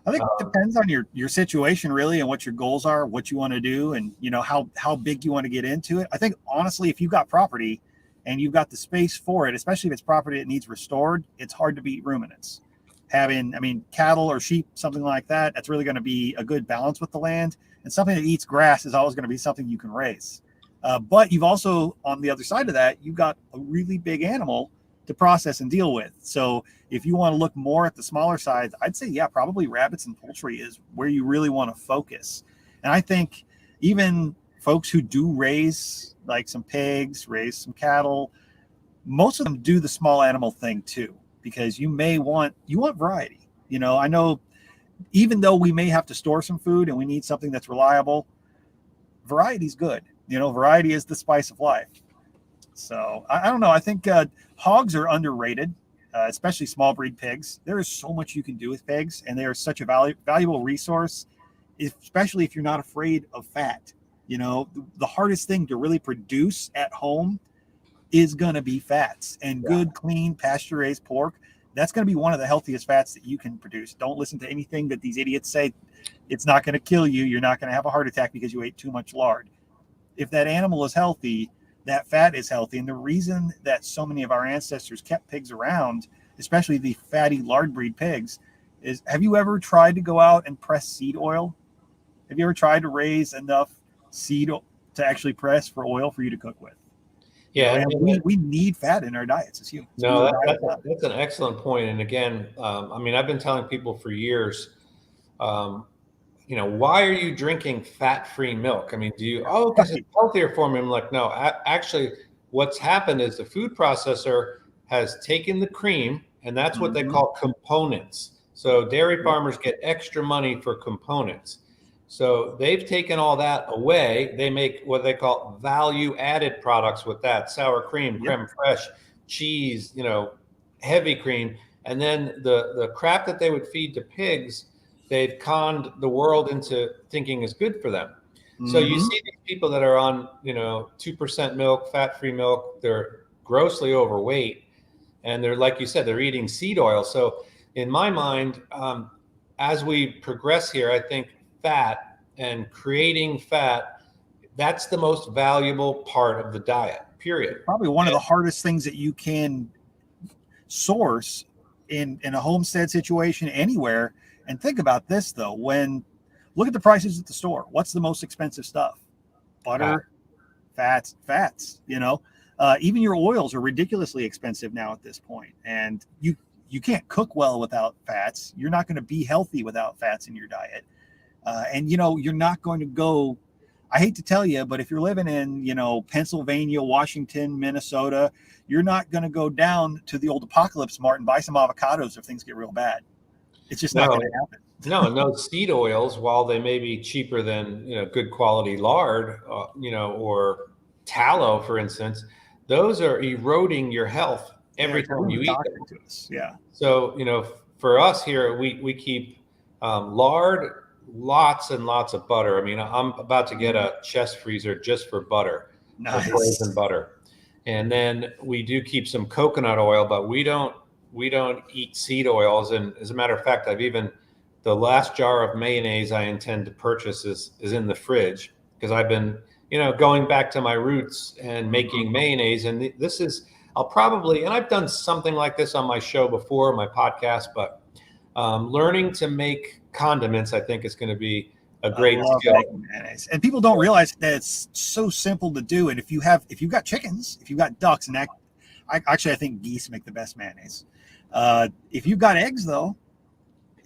S2: I think it depends on your situation really, and what your goals are, what you want to do, and how big you want to get into it. I think honestly, if you've got property and you've got the space for it, especially if it's property that needs restored, it's hard to beat ruminants. Having, cattle or sheep, something like that, that's really going to be a good balance with the land. And something that eats grass is always going to be something you can raise. But you've also, on the other side of that, you've got a really big animal to process and deal with. So if you want to look more at the smaller sides, I'd say, yeah, probably rabbits and poultry is where you really want to focus. And I think even folks who do raise like some pigs, raise some cattle, most of them do the small animal thing too, because you want variety. I know even though we may have to store some food and we need something that's reliable, variety is good. Variety is the spice of life. So I don't know. I think hogs are underrated, especially small breed pigs. There is so much you can do with pigs, and they are such a valuable resource, especially if you're not afraid of fat. The hardest thing to really produce at home is going to be fats, and good, clean, pasture-raised pork. That's going to be one of the healthiest fats that you can produce. Don't listen to anything that these idiots say. It's not going to kill you. You're not going to have a heart attack because you ate too much lard. If that animal is healthy, that fat is healthy. And the reason that so many of our ancestors kept pigs around, especially the fatty lard breed pigs, is, have you ever tried to go out and press seed oil? Have you ever tried to raise enough seed to actually press for oil for you to cook with?
S3: Yeah,
S2: we need fat in our diets as humans.
S3: No, that's an excellent point. And again, I've been telling people for years, why are you drinking fat-free milk? Because it's healthier for me. I'm like, no, actually, what's happened is the food processor has taken the cream, and that's what they call components. So dairy farmers get extra money for components. So they've taken all that away. They make what they call value-added products with that: sour cream, creme fraiche, cheese, heavy cream. And then the crap that they would feed to pigs, they've conned the world into thinking is good for them. So you see these people that are on, 2% milk, fat-free milk, they're grossly overweight. And they're, like you said, they're eating seed oil. So in my mind, as we progress here, I think fat and creating fat, that's the most valuable part of the diet, period.
S2: Probably one of the hardest things that you can source in a homestead situation anywhere. And think about this though, look at the prices at the store. What's the most expensive stuff? Butter, fats, even your oils are ridiculously expensive now at this point. And you can't cook well without fats. You're not going to be healthy without fats in your diet. And you're not going to go, I hate to tell you, but if you're living in, Pennsylvania, Washington, Minnesota, you're not going to go down to the old Apocalypse Mart and buy some avocados if things get real bad. It's just not going to happen.
S3: No seed oils, while they may be cheaper than, good quality lard, or tallow, for instance, those are eroding your health every time you eat them.
S2: To us. Yeah.
S3: So, for us here, we keep lard, lots and lots of butter. I'm about to get a chest freezer just for butter,
S2: nice.
S3: for frozen butter. And then we do keep some coconut oil, but we don't eat seed oils. And as a matter of fact, the last jar of mayonnaise I intend to purchase is in the fridge, because I've been, going back to my roots and making mayonnaise. And and I've done something like this on my show before, my podcast, but learning to make condiments, I think, is going to be a great skill.
S2: Mayonnaise. And people don't realize that it's so simple to do. And if you've got chickens, if you've got ducks, and I think geese make the best mayonnaise. If you've got eggs though,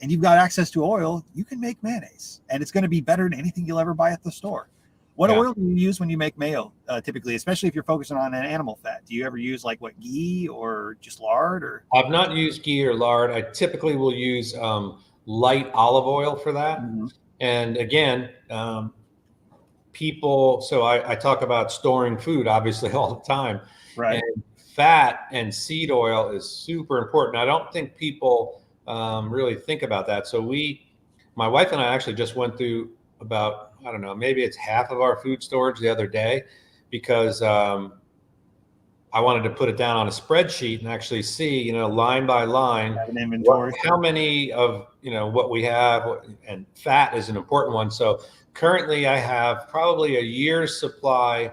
S2: and you've got access to oil, you can make mayonnaise, and it's going to be better than anything you'll ever buy at the store. What oil do you use when you make mayo, typically, especially if you're focusing on an animal fat? Do you ever use ghee or just lard? Or
S3: I've not used ghee or lard. I typically will use light olive oil for that. And again, so I talk about storing food, obviously, all the time.
S2: Right.
S3: And fat and seed oil is super important. I don't think people really think about that. So my wife and I actually just went through about, I don't know, maybe it's half of our food storage the other day, because I wanted to put it down on a spreadsheet and actually see, line by line,
S2: have an inventory,
S3: how many of, what we have, and fat is an important one. So currently I have probably a year's supply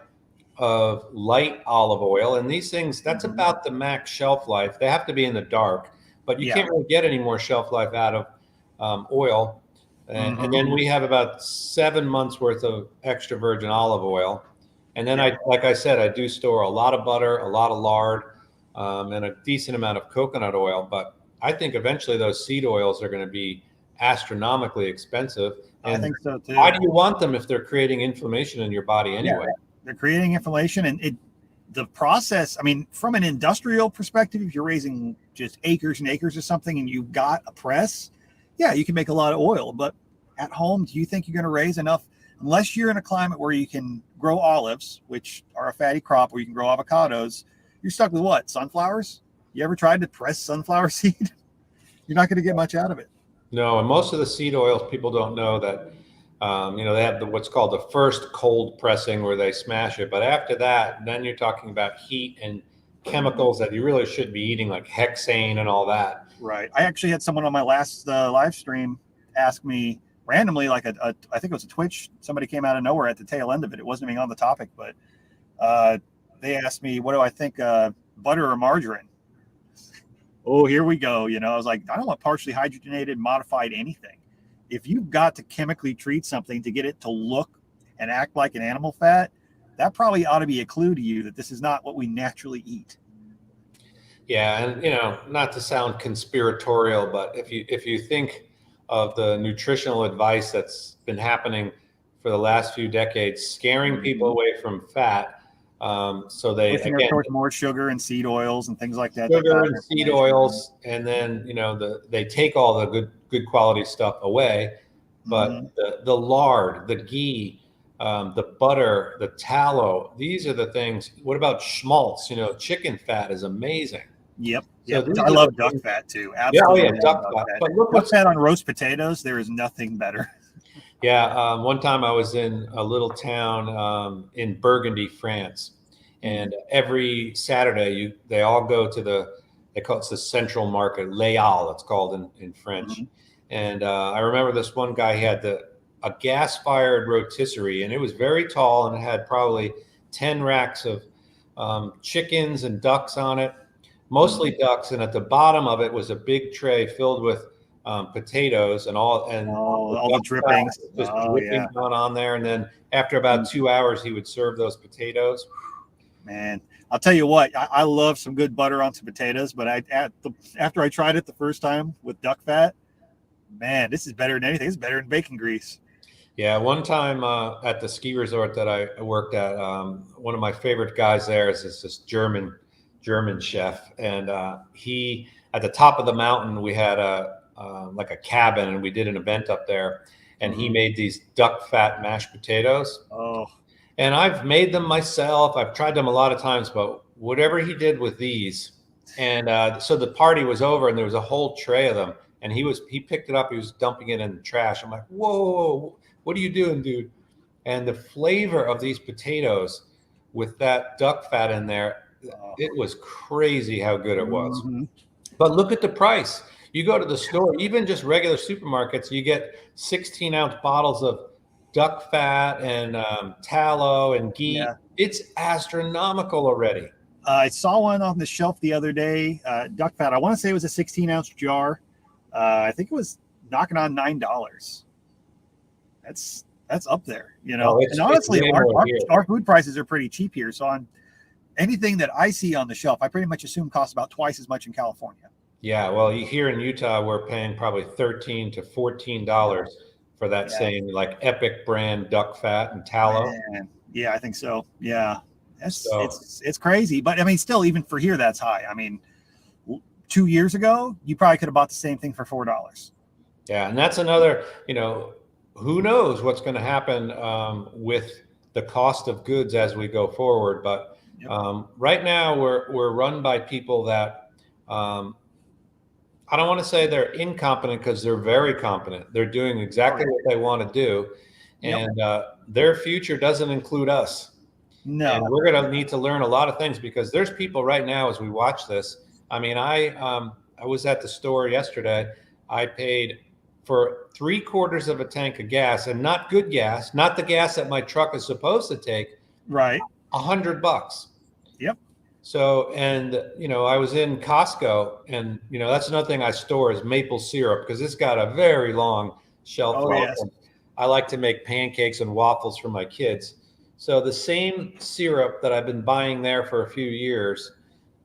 S3: of light olive oil, and these things, that's about the max shelf life. They have to be in the dark, but you can't really get any more shelf life out of oil. And then we have about 7 months worth of extra virgin olive oil. And then like I said, I do store a lot of butter, a lot of lard, and a decent amount of coconut oil. But I think eventually those seed oils are going to be astronomically expensive. And
S2: I think so too.
S3: Why do you want them if they're creating inflammation in your body anyway?
S2: They're creating inflammation, and the process, I mean, from an industrial perspective, if you're raising just acres and acres of something and you've got a press, you can make a lot of oil. But at home, do you think you're going to raise enough? Unless you're in a climate where you can grow olives, which are a fatty crop, where you can grow avocados, you're stuck with what? Sunflowers? You ever tried to press sunflower seed? You're not going to get much out of it.
S3: No, and most of the seed oils, people don't know that, they have what's called the first cold pressing, where they smash it. But after that, then you're talking about heat and chemicals that you really should be eating, like hexane and all that.
S2: Right. I actually had someone on my last live stream ask me randomly, I think it was a Twitch. Somebody came out of nowhere at the tail end of it. It wasn't even on the topic, but they asked me, what do I think, butter or margarine? Oh, here we go. I was like, I don't want partially hydrogenated, modified anything. If you've got to chemically treat something to get it to look and act like an animal fat, that probably ought to be a clue to you that this is not what we naturally eat.
S3: Yeah, and not to sound conspiratorial, but if you think of the nutritional advice that's been happening for the last few decades, scaring people away from fat, so they
S2: towards more sugar and seed oils and things like that.
S3: Sugar and seed oils, and then they take all the good quality stuff away, but the lard, the ghee, the butter, the tallow, these are the things. What about schmaltz? Chicken fat is amazing.
S2: Yep. So I love duck fat too.
S3: Absolutely. Duck fat. But look,
S2: duck fat on roast potatoes, there is nothing better.
S3: Yeah. One time I was in a little town in Burgundy, France, and every Saturday they all go to they call it the central market, Les Halles, it's called in French. And I remember this one guy, he had a gas-fired rotisserie, and it was very tall, and it had probably 10 racks of chickens and ducks on it, mostly ducks. And at the bottom of it was a big tray filled with potatoes and all
S2: the drippings,
S3: just dripping down on there. And then after about 2 hours, he would serve those potatoes.
S2: Man, I'll tell you what, I love some good butter on some potatoes, but after I tried it the first time with duck fat, man, this is better than anything. It's better than bacon grease.
S3: Yeah, one time at the ski resort that I worked at, one of my favorite guys there is this German chef, and he, at the top of the mountain, we had like a cabin, and we did an event up there, and he made these duck fat mashed potatoes.
S2: Oh,
S3: and I've made them myself. I've tried them a lot of times, but whatever he did with these, and so the party was over, and there was a whole tray of them, and he picked it up, he was dumping it in the trash. I'm like, whoa, what are you doing, dude? And the flavor of these potatoes with that duck fat in there, It was crazy how good it was.
S2: Mm-hmm.
S3: But look at the price. You go to the store, even just regular supermarkets, you get 16-ounce bottles of duck fat and tallow and ghee.
S2: Yeah.
S3: It's astronomical already.
S2: I saw one on the shelf the other day, duck fat. I want to say it was a 16-ounce jar. I think it was knocking on $9. That's up there, you know. And honestly, our food prices are pretty cheap here. So on anything that I see on the shelf, I pretty much assume costs about twice as much in California.
S3: Yeah, well, here in Utah, we're paying probably $13 to $14 for that same like Epic brand duck fat and tallow.
S2: Man. Yeah, I think so. Yeah, it's crazy. But I mean, still, even for here, that's high. I mean, 2 years ago, you probably could have bought the same thing for $4.
S3: Yeah, and that's another, who knows what's going to happen with the cost of goods as we go forward. But right now, we're run by people that I don't want to say they're incompetent, because they're very competent. They're doing exactly what they want to do, and their future doesn't include us.
S2: No,
S3: and we're going to need to learn a lot of things, because there's people right now as we watch this. I mean, I was at the store yesterday. I paid for 3/4 of a tank of gas, and not good gas, not the gas that my truck is supposed to take.
S2: Right,
S3: $100.
S2: Yep.
S3: So, and I was in Costco, and that's another thing I store is maple syrup, because it's got a very long shelf life.
S2: Yes.
S3: I like to make pancakes and waffles for my kids. So the same syrup that I've been buying there for a few years,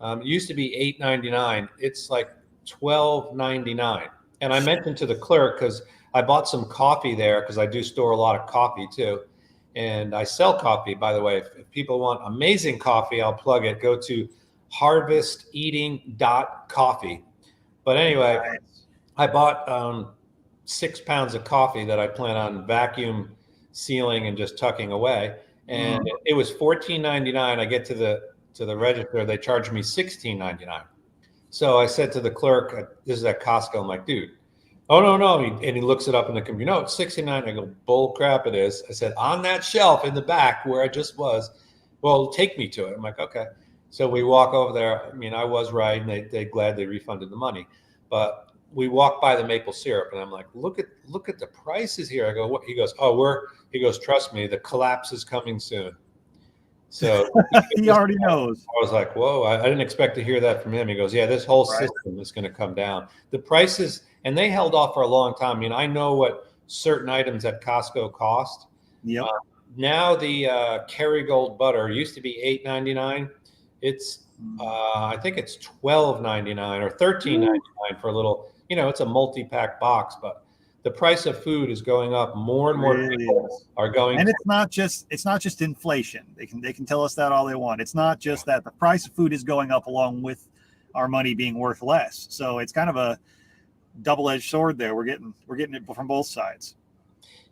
S3: it used to be $8.99. It's like $12.99. And I mentioned to the clerk, because I bought some coffee there, because I do store a lot of coffee too. And I sell coffee, by the way. If people want amazing coffee, I'll plug it. Go to harvesteating.coffee. But anyway, I bought 6 pounds of coffee that I plan on vacuum sealing and just tucking away. And it was $14.99. I get to the register, they charged me $16.99. So I said to the clerk, this is at Costco, I'm like, dude, oh, no. And he looks it up in the computer. No, it's $69. I go, bull crap it is. I said, on that shelf in the back where I just was, well, take me to it. I'm like, okay. So we walk over there. I mean, I was right, and they gladly refunded the money. But we walk by the maple syrup, and I'm like, look at the prices here. I go, what? He goes, he goes, trust me, the collapse is coming soon. So
S2: he already knows.
S3: I was like, whoa, I didn't expect to hear that from him. He goes, yeah, this whole system is going to come down. The prices, and they held off for a long time. I mean, I know what certain items at Costco cost.
S2: Yep.
S3: Now the Kerrygold butter used to be $8.99. It's I think it's $12.99 or $13.99 for a little. It's a multi-pack box, but the price of food is going up. More and more people are going.
S2: And it's not just inflation. They can tell us that all they want. It's not just that the price of food is going up along with our money being worth less. So it's kind of a double-edged sword there. We're getting it from both sides.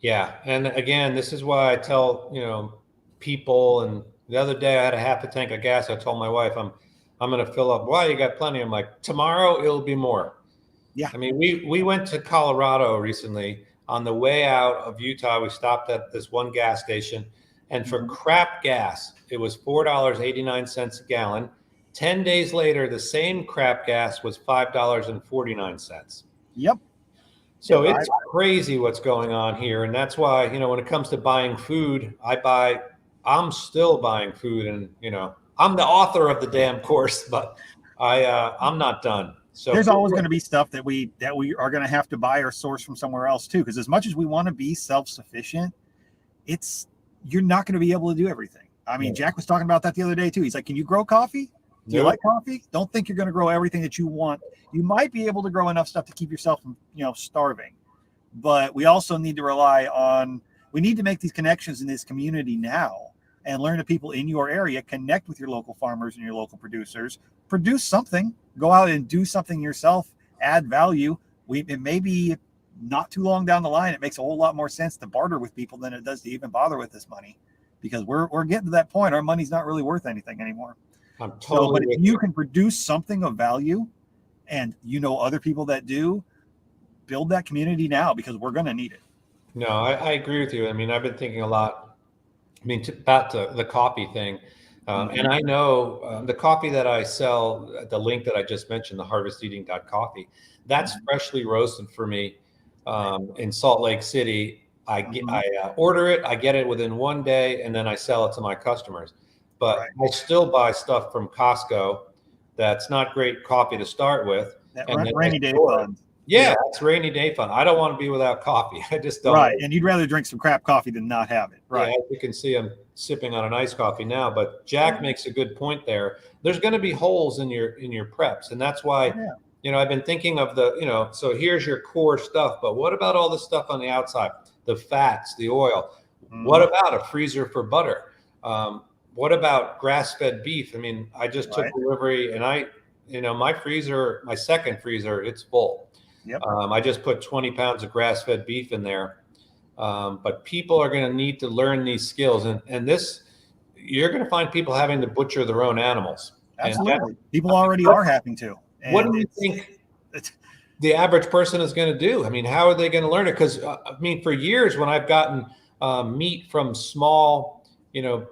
S3: Yeah, and again, this is why I tell people. And the other day I had a half a tank of gas. I told my wife I'm going to fill up. Why? You got plenty. I'm like, tomorrow it'll be more. Yeah. I mean, we went to Colorado recently. On the way out of Utah, we stopped at this one gas station, and for crap gas, it was $4.89 a gallon. 10 days later, the same crap gas was $5.49.
S2: Yep.
S3: So it's crazy what's going on here. And that's why, when it comes to buying food, I'm still buying food, and, I'm the author of the damn course, but I'm not done. So
S2: there's always going to be stuff that we are going to have to buy or source from somewhere else too. Because as much as we want to be self-sufficient, you're not going to be able to do everything. I mean, Jack was talking about that the other day too. He's like, can you grow coffee? Do you like coffee? Don't think you're going to grow everything that you want. You might be able to grow enough stuff to keep yourself from, starving. But we also need to we need to make these connections in this community now and learn the people in your area, connect with your local farmers and your local producers, produce something, go out and do something yourself, add value. It may be not too long down the line, it makes a whole lot more sense to barter with people than it does to even bother with this money, because we're getting to that point. Our money's not really worth anything anymore. But if you can produce something of value, and other people that do, build that community now, because we're going to need it.
S3: No, I agree with you. I mean, I've been thinking a lot. I mean, back to the coffee thing. And I know the coffee that I sell, the link that I just mentioned, the harvesteating.coffee, that's freshly roasted for me in Salt Lake City. I order it, I get it within 1 day, and then I sell it to my customers. But I still buy stuff from Costco that's not great coffee to start with.
S2: That
S3: And
S2: rainy day fun.
S3: Yeah, it's rainy day fun. I don't want to be without coffee. I just don't.
S2: Right, and you'd rather drink some crap coffee than not have it. Right.
S3: Yeah, as you can see, I'm sipping on an iced coffee now. But Jack makes a good point there. There's going to be holes in your preps, and that's why I've been thinking of the so here's your core stuff, but what about all the stuff on the outside, the fats, the oil? What about a freezer for butter? What about grass-fed beef? I mean, I just took delivery, and my freezer, my second freezer, it's full.
S2: Yep.
S3: I just put 20 pounds of grass-fed beef in there. But people are going to need to learn these skills, and this, you're going to find people having to butcher their own animals.
S2: Absolutely. People already are having to. And
S3: what do you think the average person is going to do? I mean, how are they going to learn it? Because for years when I've gotten meat from small,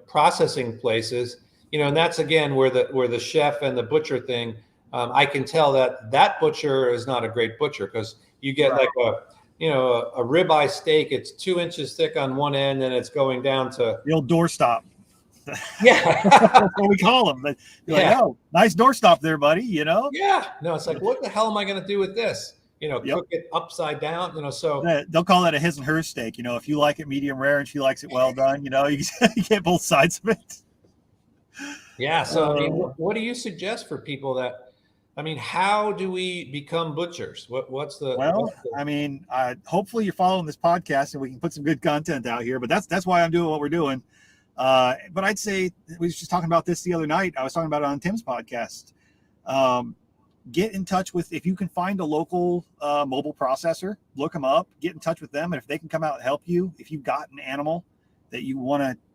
S3: processing places, and that's again where the chef and the butcher thing, I can tell that butcher is not a great butcher, because you get like a ribeye steak. It's 2 inches thick on one end, and it's going down to
S2: the old doorstop.
S3: Yeah,
S2: that's what we call them. You're like, oh, nice doorstop there, buddy. Yeah,
S3: no, it's like, what the hell am I going to do with this? Cook it upside down. So
S2: they'll call that a his and her steak. If you like it medium rare and she likes it well done, you get both sides of it.
S3: Yeah. So what do you suggest for people that? How do we become butchers? What's the?
S2: Well, hopefully you're following this podcast and we can put some good content out here. But that's why I'm doing what we're doing. But I'd say, we was just talking about this the other night. I was talking about it on Tim's podcast. Get in touch with, if you can find a local mobile processor, look them up, get in touch with them. And if they can come out and help you, if you've got an animal that you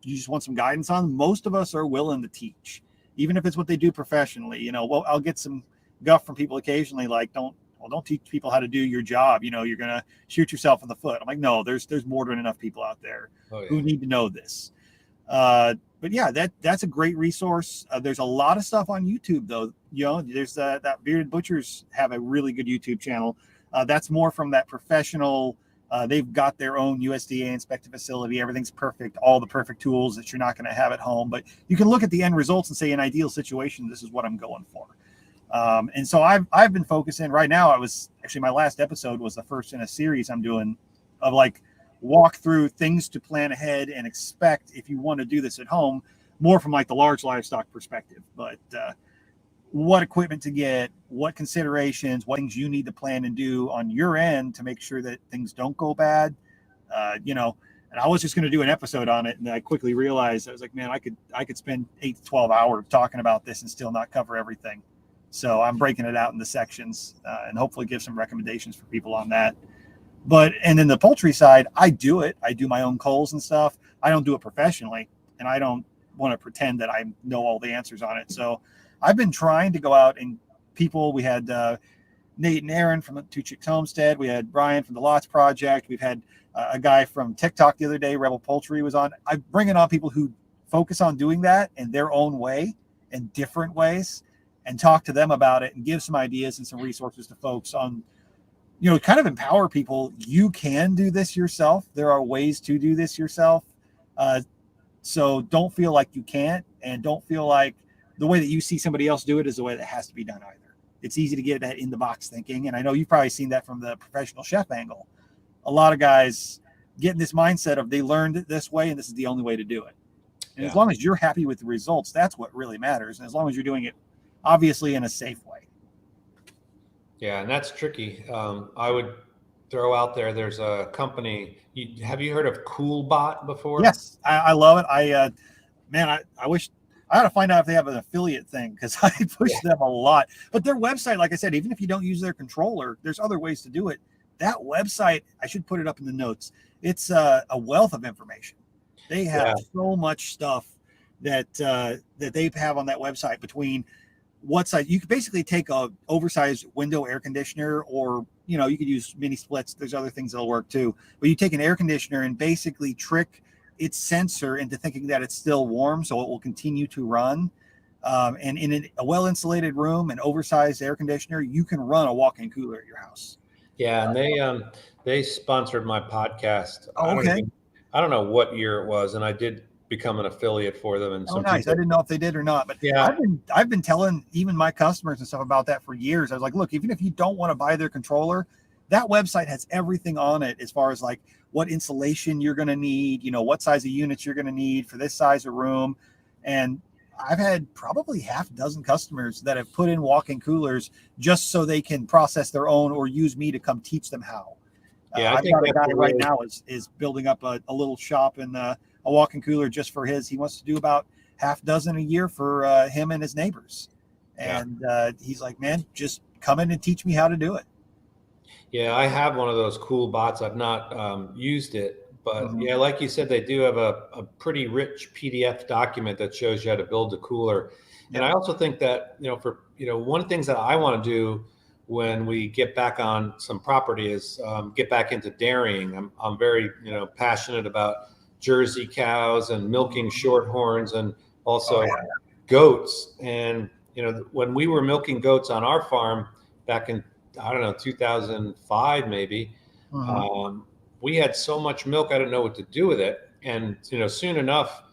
S2: just want some guidance on, most of us are willing to teach, even if it's what they do professionally. I'll get some guff from people occasionally, like, don't teach people how to do your job. You're going to shoot yourself in the foot. I'm like, no, there's more than enough people out there who need to know this. But yeah, that's a great resource. There's a lot of stuff on YouTube though. There's that Bearded Butchers have a really good YouTube channel. That's more from that professional. They've got their own USDA inspected facility. Everything's perfect. All the perfect tools that you're not going to have at home, but you can look at the end results and say, in ideal situation, this is what I'm going for. And so I've been focusing right now. My last episode was the first in a series I'm doing of like walk through things to plan ahead and expect if you want to do this at home, more from like the large livestock perspective. But what equipment to get, what considerations, what things you need to plan and do on your end to make sure that things don't go bad. And I was just going to do an episode on it, and I quickly realized, I was like, man, I could spend 8 to 12 hours talking about this and still not cover everything. So I'm breaking it out into sections and hopefully give some recommendations for people on that. And then the poultry side, I do it. I do my own culls and stuff. I don't do it professionally, and I don't want to pretend that I know all the answers on it. So I've been trying to go out and we had Nate and Aaron from the Two Chicks Homestead. We had Brian from the Lots Project. We've had a guy from TikTok the other day, Rebel Poultry, was on. I'm bringing on people who focus on doing that in their own way, in different ways, and talk to them about it and give some ideas and some resources to folks on, kind of empower people. You can do this yourself. There are ways to do this yourself. So don't feel like you can't, and don't feel like the way that you see somebody else do it is the way that has to be done either. It's easy to get that in the box thinking. And I know you've probably seen that from the professional chef angle. A lot of guys get in this mindset of they learned it this way and this is the only way to do it. And as long as you're happy with the results, that's what really matters. And as long as you're doing it, obviously, in a safe way. Yeah,
S3: and that's tricky. I would throw out there's a company. Have you heard of CoolBot before?
S2: Yes, I love it. I wish I ought to find out if they have an affiliate thing, because I push them a lot. But their website, like I said, even if you don't use their controller, there's other ways to do it. That website, I should put it up in the notes. It's a wealth of information. They have so much stuff that they have on that website, between what size. You could basically take a oversized window air conditioner, or you could use mini splits. There's other things that'll work too. But you take an air conditioner and basically trick its sensor into thinking that it's still warm, so it will continue to run. And in a well-insulated room and oversized air conditioner, you can run a walk-in cooler at your house.
S3: Yeah, and they sponsored my podcast.
S2: Oh, okay.
S3: I don't know what year it was, and I did become an affiliate for them. And
S2: Oh, nice. I didn't know if they did or not, but
S3: yeah,
S2: I've been telling even my customers and stuff about that for years. I was like, look, even if you don't want to buy their controller, that website has everything on it as far as like what insulation you're going to need, what size of units you're going to need for this size of room. And I've had probably half a dozen customers that have put in walk-in coolers just so they can process their own or use me to come teach them how.
S3: Yeah,
S2: I've got a guy right now is building up a little shop in a walk-in cooler just for his. He wants to do about half a dozen a year for him and his neighbors. And he's like, man, just come in and teach me how to do it.
S3: Yeah, I have one of those cool bots. I've not used it, but yeah, like you said, they do have a pretty rich PDF document that shows you how to build a cooler. Yep. And I also think that, one of the things that I want to do when we get back on some property is get back into dairying. I'm very, passionate about Jersey cows and milking shorthorns and also goats. And, when we were milking goats on our farm back in, 2005, maybe, we had so much milk, I didn't know what to do with it. And, soon enough,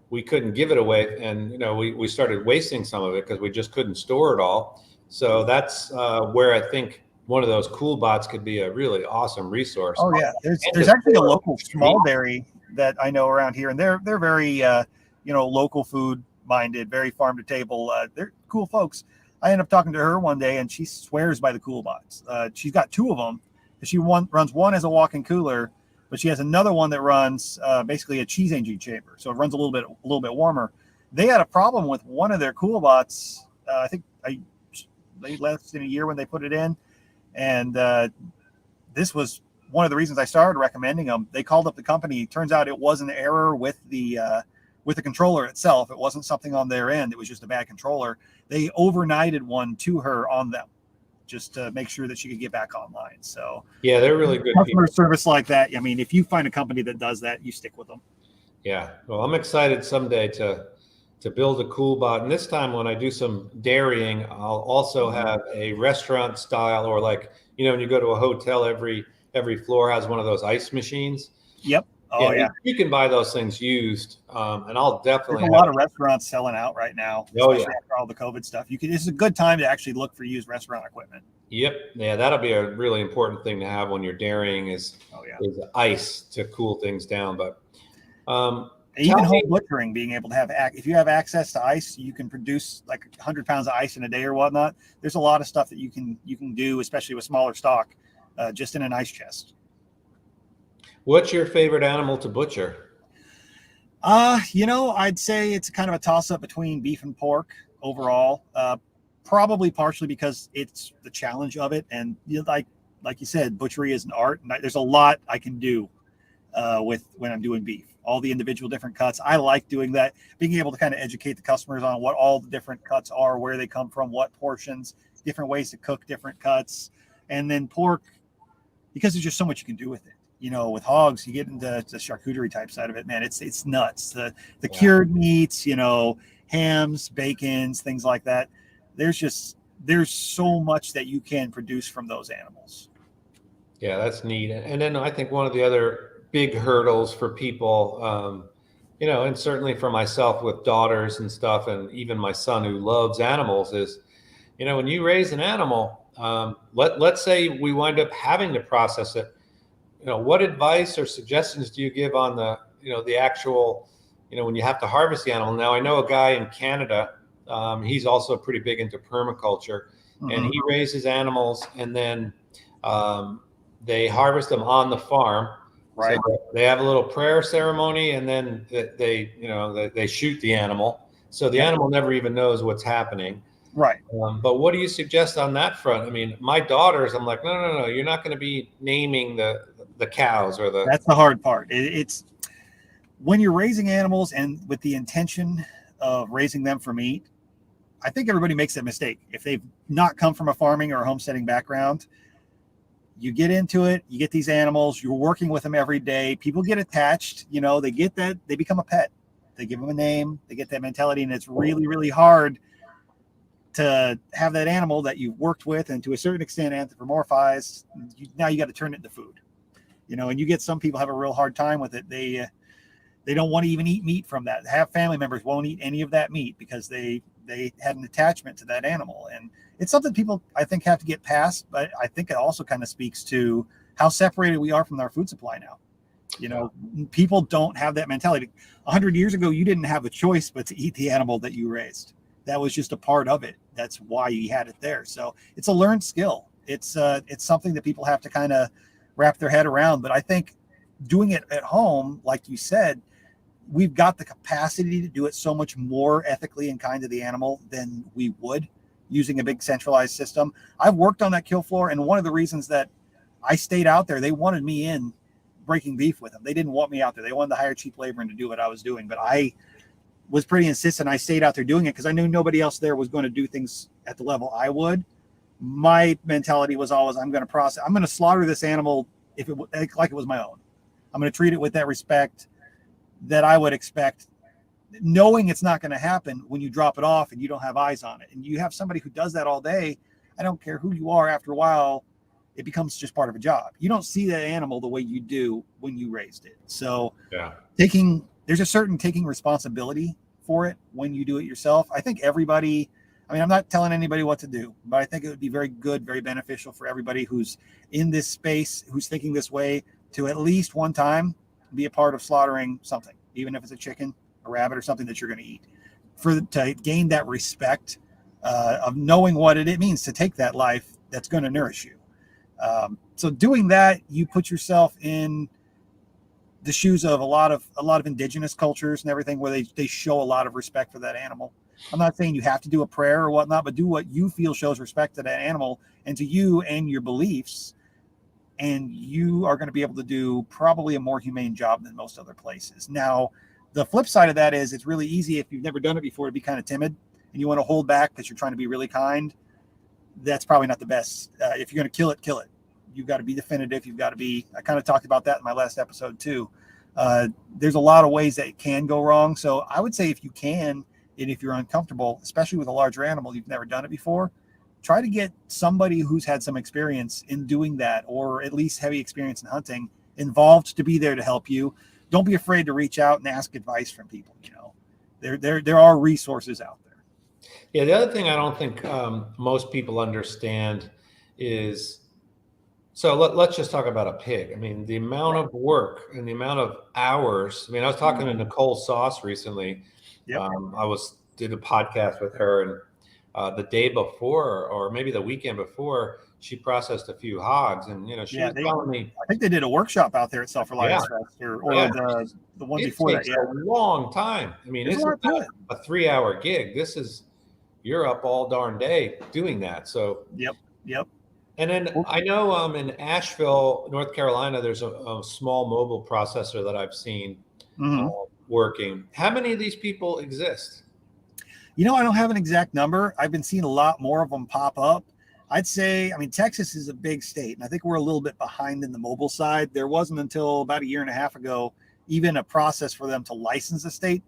S3: we couldn't give it away. And, we started wasting some of it because we just couldn't store it all. So that's where I think one of those cool bots could be a really awesome resource.
S2: Oh yeah, there's actually a local small dairy that I know around here, and they're very local food minded, very farm to table. They're cool folks. I ended up talking to her one day, and she swears by the cool bots. She's got two of them. She runs one as a walk-in cooler, but she has another one that runs basically a cheese engine chamber, so it runs a little bit warmer. They had a problem with one of their cool bots. I think they less than a year when they put it in, and this was one of the reasons I started recommending them. They called up the company. It turns out it was an error with the controller itself. It wasn't something on their end. It was just a bad controller. They overnighted one to her on them just to make sure that she could get back online. So
S3: yeah, they're really good
S2: customer service like that. I mean, if you find a company that does that, you stick with them.
S3: Yeah. Well, I'm excited someday to build a cool bot. And this time when I do some dairying, I'll also have a restaurant style, or like, when you go to a hotel, every floor has one of those ice machines.
S2: Yep. Oh yeah.
S3: You can buy those things used. And I'll definitely
S2: There's a lot of restaurants selling out right now.
S3: Oh yeah.
S2: After all the COVID stuff. It's a good time to actually look for used restaurant equipment.
S3: Yep. Yeah. That'll be a really important thing to have when you're dairying is ice to cool things down. But,
S2: even home butchering, being able to have, if you have access to ice, you can produce like 100 pounds of ice in a day or whatnot. There's a lot of stuff that you can do, especially with smaller stock, just in an ice chest.
S3: What's your favorite animal to butcher?
S2: I'd say it's kind of a toss up between beef and pork overall. Probably partially because it's the challenge of it, and like you said, butchery is an art, and there's a lot I can do with when I'm doing beef. All the individual different cuts. I like doing that, being able to kind of educate the customers on what all the different cuts are, where they come from, what portions, different ways to cook different cuts. And then pork, because there's just so much you can do with it. With hogs, you get into the charcuterie type side of it, man. It's nuts. The cured meats, hams, bacons, things like that. There's so much that you can produce from those animals.
S3: Yeah, that's neat. And then I think one of the other big hurdles for people, and certainly for myself with daughters and stuff, and even my son who loves animals is, when you raise an animal, let's say we wind up having to process it. What advice or suggestions do you give on the actual, when you have to harvest the animal? Now, I know a guy in Canada, he's also pretty big into permaculture, and he raises animals, and then they harvest them on the farm.
S2: Right.
S3: So they have a little prayer ceremony, and then they shoot the animal. So the animal never even knows what's happening.
S2: Right.
S3: But what do you suggest on that front? I mean, my daughters, I'm like, no, you're not going to be naming the cows or the.
S2: That's the hard part. It's when you're raising animals and with the intention of raising them for meat. I think everybody makes that mistake. If they've not come from a farming or a homesteading background, You get into it, you get these animals, you're working with them every day. People get attached, they get that, they become a pet. They give them a name, they get that mentality, and it's really, really hard to have that animal that you've worked with and to a certain extent anthropomorphized. Now you got to turn it into food, and you get some people have a real hard time with it. They don't want to even eat meat from that. Have family members won't eat any of that meat because they had an attachment to that animal. And it's something people, I think, have to get past, but I think it also kind of speaks to how separated we are from our food supply now. People don't have that mentality. 100 years ago, you didn't have a choice but to eat the animal that you raised. That was just a part of it. That's why you had it there. So it's a learned skill. It's something that people have to kind of wrap their head around. But I think doing it at home, like you said, we've got the capacity to do it so much more ethically and kind to the animal than we would using a big centralized system. I've worked on that kill floor, and one of the reasons that I stayed out there, they wanted me in breaking beef with them. They didn't want me out there. They wanted to hire cheap labor and to do what I was doing, but I was pretty insistent. I stayed out there doing it because I knew nobody else there was going to do things at the level I would. My mentality was always, I'm going to slaughter this animal like it was my own. I'm going to treat it with that respect that I would expect, knowing it's not going to happen when you drop it off and you don't have eyes on it. And you have somebody who does that all day. I don't care who you are, after a while, it becomes just part of a job. You don't see that animal the way you do when you raised it. So there's a certain taking responsibility for it when you do it yourself. I think everybody, I'm not telling anybody what to do, but I think it would be very good, very beneficial for everybody who's in this space, who's thinking this way, to at least one time be a part of slaughtering something, even if it's a chicken, a rabbit, or something that you're going to eat, to gain that respect of knowing what it means to take that life that's going to nourish you. So doing that, you put yourself in the shoes of a lot of indigenous cultures and everything, where they show a lot of respect for that animal. I'm not saying you have to do a prayer or whatnot, but do what you feel shows respect to that animal and to you and your beliefs. And you are going to be able to do probably a more humane job than most other places. Now, the flip side of that is it's really easy, if you've never done it before, to be kind of timid and you want to hold back because you're trying to be really kind. That's probably not the best. If you're going to kill it. You've got to be definitive. You've got to be, I kind of talked about that in my last episode too. There's a lot of ways that it can go wrong. So I would say if you can, and if you're uncomfortable, especially with a larger animal, you've never done it before, try to get somebody who's had some experience in doing that, or at least heavy experience in hunting, involved to be there to help you. Don't be afraid to reach out and ask advice from people. There are resources out there.
S3: Yeah. The other thing I don't think most people understand is, so let's just talk about a pig. The amount of work and the amount of hours. I was talking to Nicole Sauce recently.
S2: Yep.
S3: Did a podcast with her, and the day before, or maybe the weekend before, she processed a few hogs, and she was telling me.
S2: I think they did a workshop out there at Self-Reliance Fest, or the one before that.
S3: Yeah, a long time. It's not a 3-hour gig. You're up all darn day doing that. So
S2: yep.
S3: And then I know in Asheville, North Carolina, there's a small mobile processor that I've seen working. How many of these people exist?
S2: I don't have an exact number. I've been seeing a lot more of them pop up. I'd say, Texas is a big state, and I think we're a little bit behind in the mobile side. There wasn't until about a year and a half ago even a process for them to license a state,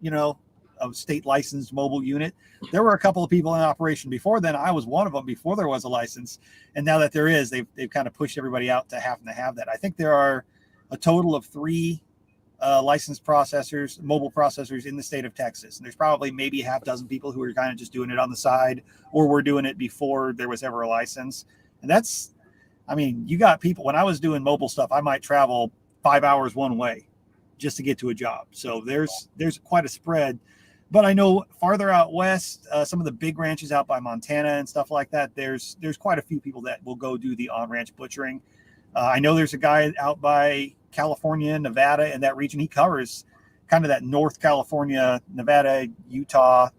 S2: a state licensed mobile unit. There were a couple of people in operation before then. I was one of them before there was a license. And now that there is, they've kind of pushed everybody out to having to have that. I think there are a total of 3 licensed processors, mobile processors in the state of Texas. And there's probably maybe a half dozen people who are kind of just doing it on the side, or were doing it before there was ever a license. And that's, you got people, when I was doing mobile stuff, I might travel 5 hours one way just to get to a job. So there's quite a spread. But I know farther out west, some of the big ranches out by Montana and stuff like that, there's quite a few people that will go do the on-ranch butchering. I know there's a guy out by California, Nevada, and that region. He covers kind of that North California, Nevada, Utah,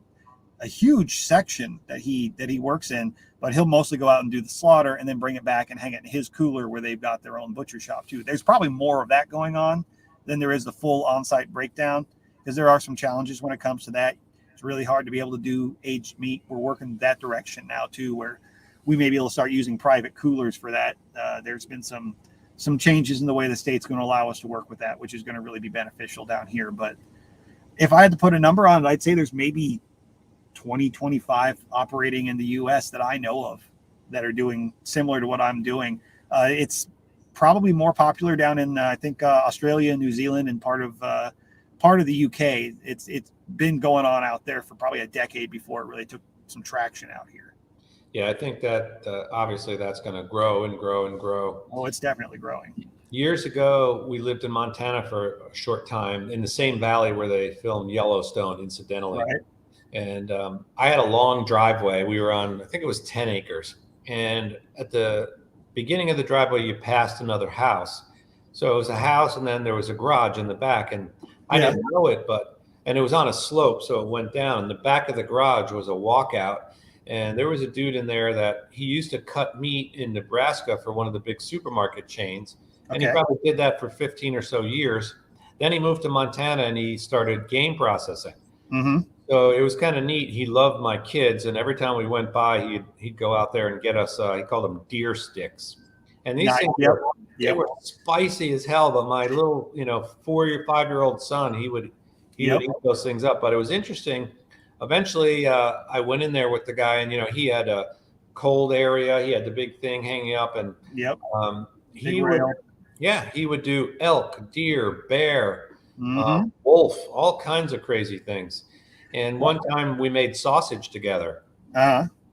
S2: a huge section that he works in. But he'll mostly go out and do the slaughter and then bring it back and hang it in his cooler where they've got their own butcher shop too. There's probably more of that going on than there is the full on-site breakdown, because there are some challenges when it comes to that. It's really hard to be able to do aged meat. We're working that direction now too, where we may be able to start using private coolers for that. There's been some changes in the way the state's going to allow us to work with that, which is going to really be beneficial down here. But if I had to put a number on it, I'd say there's maybe 20, 25 operating in the U.S. that I know of that are doing similar to what I'm doing. It's probably more popular down in, I think, Australia, New Zealand, and part of the UK. It's been going on out there for probably a decade before it really took some traction out here.
S3: Yeah, I think that obviously that's going to grow and grow and grow.
S2: Oh, it's definitely growing.
S3: Years ago, we lived in Montana for a short time in the same valley where they filmed Yellowstone, incidentally.
S2: Right.
S3: And I had a long driveway. We were on, I think it was 10 acres. And at the beginning of the driveway, you passed another house. So it was a house, and then there was a garage in the back. And I didn't know it, and it was on a slope, so it went down. In the back of the garage was a walkout. And there was a dude in there that he used to cut meat in Nebraska for one of the big supermarket chains. And he probably did that for 15 or so years. Then he moved to Montana and he started game processing.
S2: Mm-hmm.
S3: So it was kind of neat. He loved my kids. And every time we went by, he'd go out there and get us, he called them deer sticks. And these things they were spicy as hell. But my little, 4 or 5 year old son, he would eat those things up. But it was interesting. Eventually, I went in there with the guy, and he had a cold area. He had the big thing hanging up, and he would do elk, deer, bear, wolf, all kinds of crazy things. And one time we made sausage together.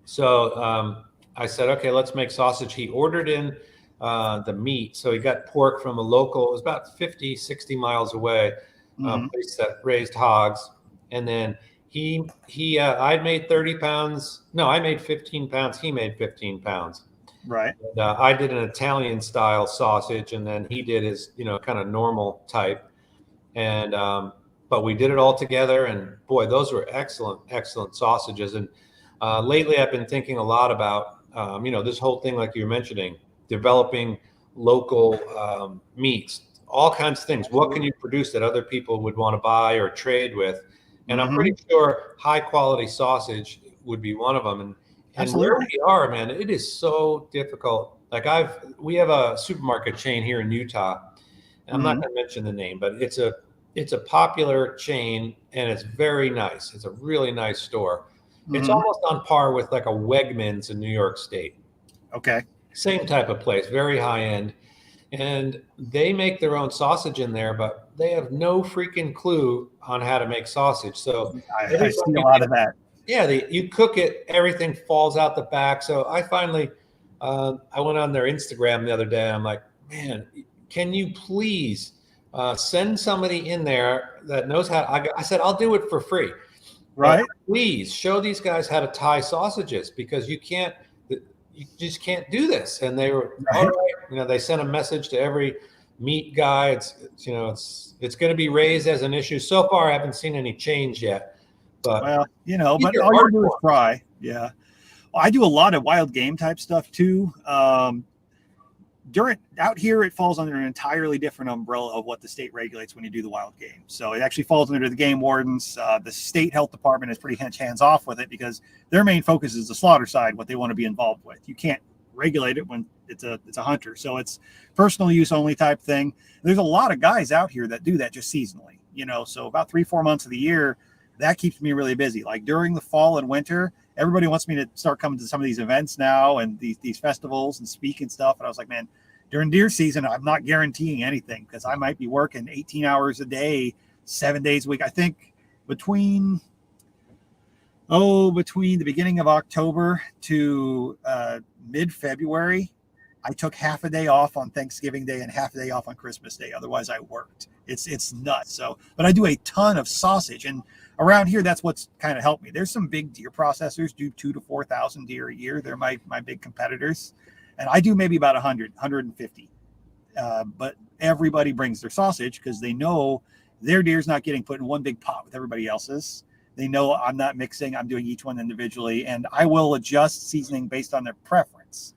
S3: So I said, okay, let's make sausage. He ordered in the meat, so he got pork from a local. It was about 50, 60 miles away, place that raised hogs, and then. I made 30 pounds. No, I made 15 pounds. He made 15 pounds.
S2: Right.
S3: And, I did an Italian style sausage, and then he did his, kind of normal type. And, but we did it all together, and boy, those were excellent, excellent sausages. And lately I've been thinking a lot about, this whole thing, like you're mentioning, developing local meats, all kinds of things. What can you produce that other people would want to buy or trade with? And I'm pretty sure high quality sausage would be one of them. And where we are, man, it is so difficult. Like we have a supermarket chain here in Utah. And I'm not going to mention the name, but it's a popular chain, and it's very nice. It's a really nice store. It's almost on par with like a Wegmans in New York State.
S2: Okay.
S3: Same type of place, very high end. And they make their own sausage in there, but they have no freaking clue on how to make sausage. So
S2: I see a lot of that.
S3: Yeah, you cook it, everything falls out the back. So I finally, I went on their Instagram the other day. I'm like, man, can you please send somebody in there that knows how? I said, I'll do it for free.
S2: Right.
S3: Please show these guys how to tie sausages, because you just can't do this. And they were, all right. They sent a message to every meat guy. It's going to be raised as an issue. So far, I haven't seen any change yet. But
S2: but all you do is try. Yeah. Well, I do a lot of wild game type stuff too. Out here, it falls under an entirely different umbrella of what the state regulates when you do the wild game. So it actually falls under the game wardens. The state health department is pretty hands off with it, because their main focus is the slaughter side, what they want to be involved with. You can't regulate it when it's a hunter. So it's personal use only type thing. There's a lot of guys out here that do that just seasonally, so about 3-4 months of the year, that keeps me really busy. Like during the fall and winter, everybody wants me to start coming to some of these events now and these festivals and speak and stuff. And I was like, man, during deer season, I'm not guaranteeing anything, because I might be working 18 hours a day, 7 days a week. I think between the beginning of October to mid-February, I took half a day off on Thanksgiving Day and half a day off on Christmas Day. Otherwise, I worked. It's nuts. So, but I do a ton of sausage, and around here, that's what's kind of helped me. There's some big deer processors do 2,000 to 4,000 deer a year. They're my big competitors, and I do maybe about 150. But everybody brings their sausage because they know their deer's not getting put in one big pot with everybody else's. They know I'm not mixing. I'm doing each one individually, and I will adjust seasoning based on their preference.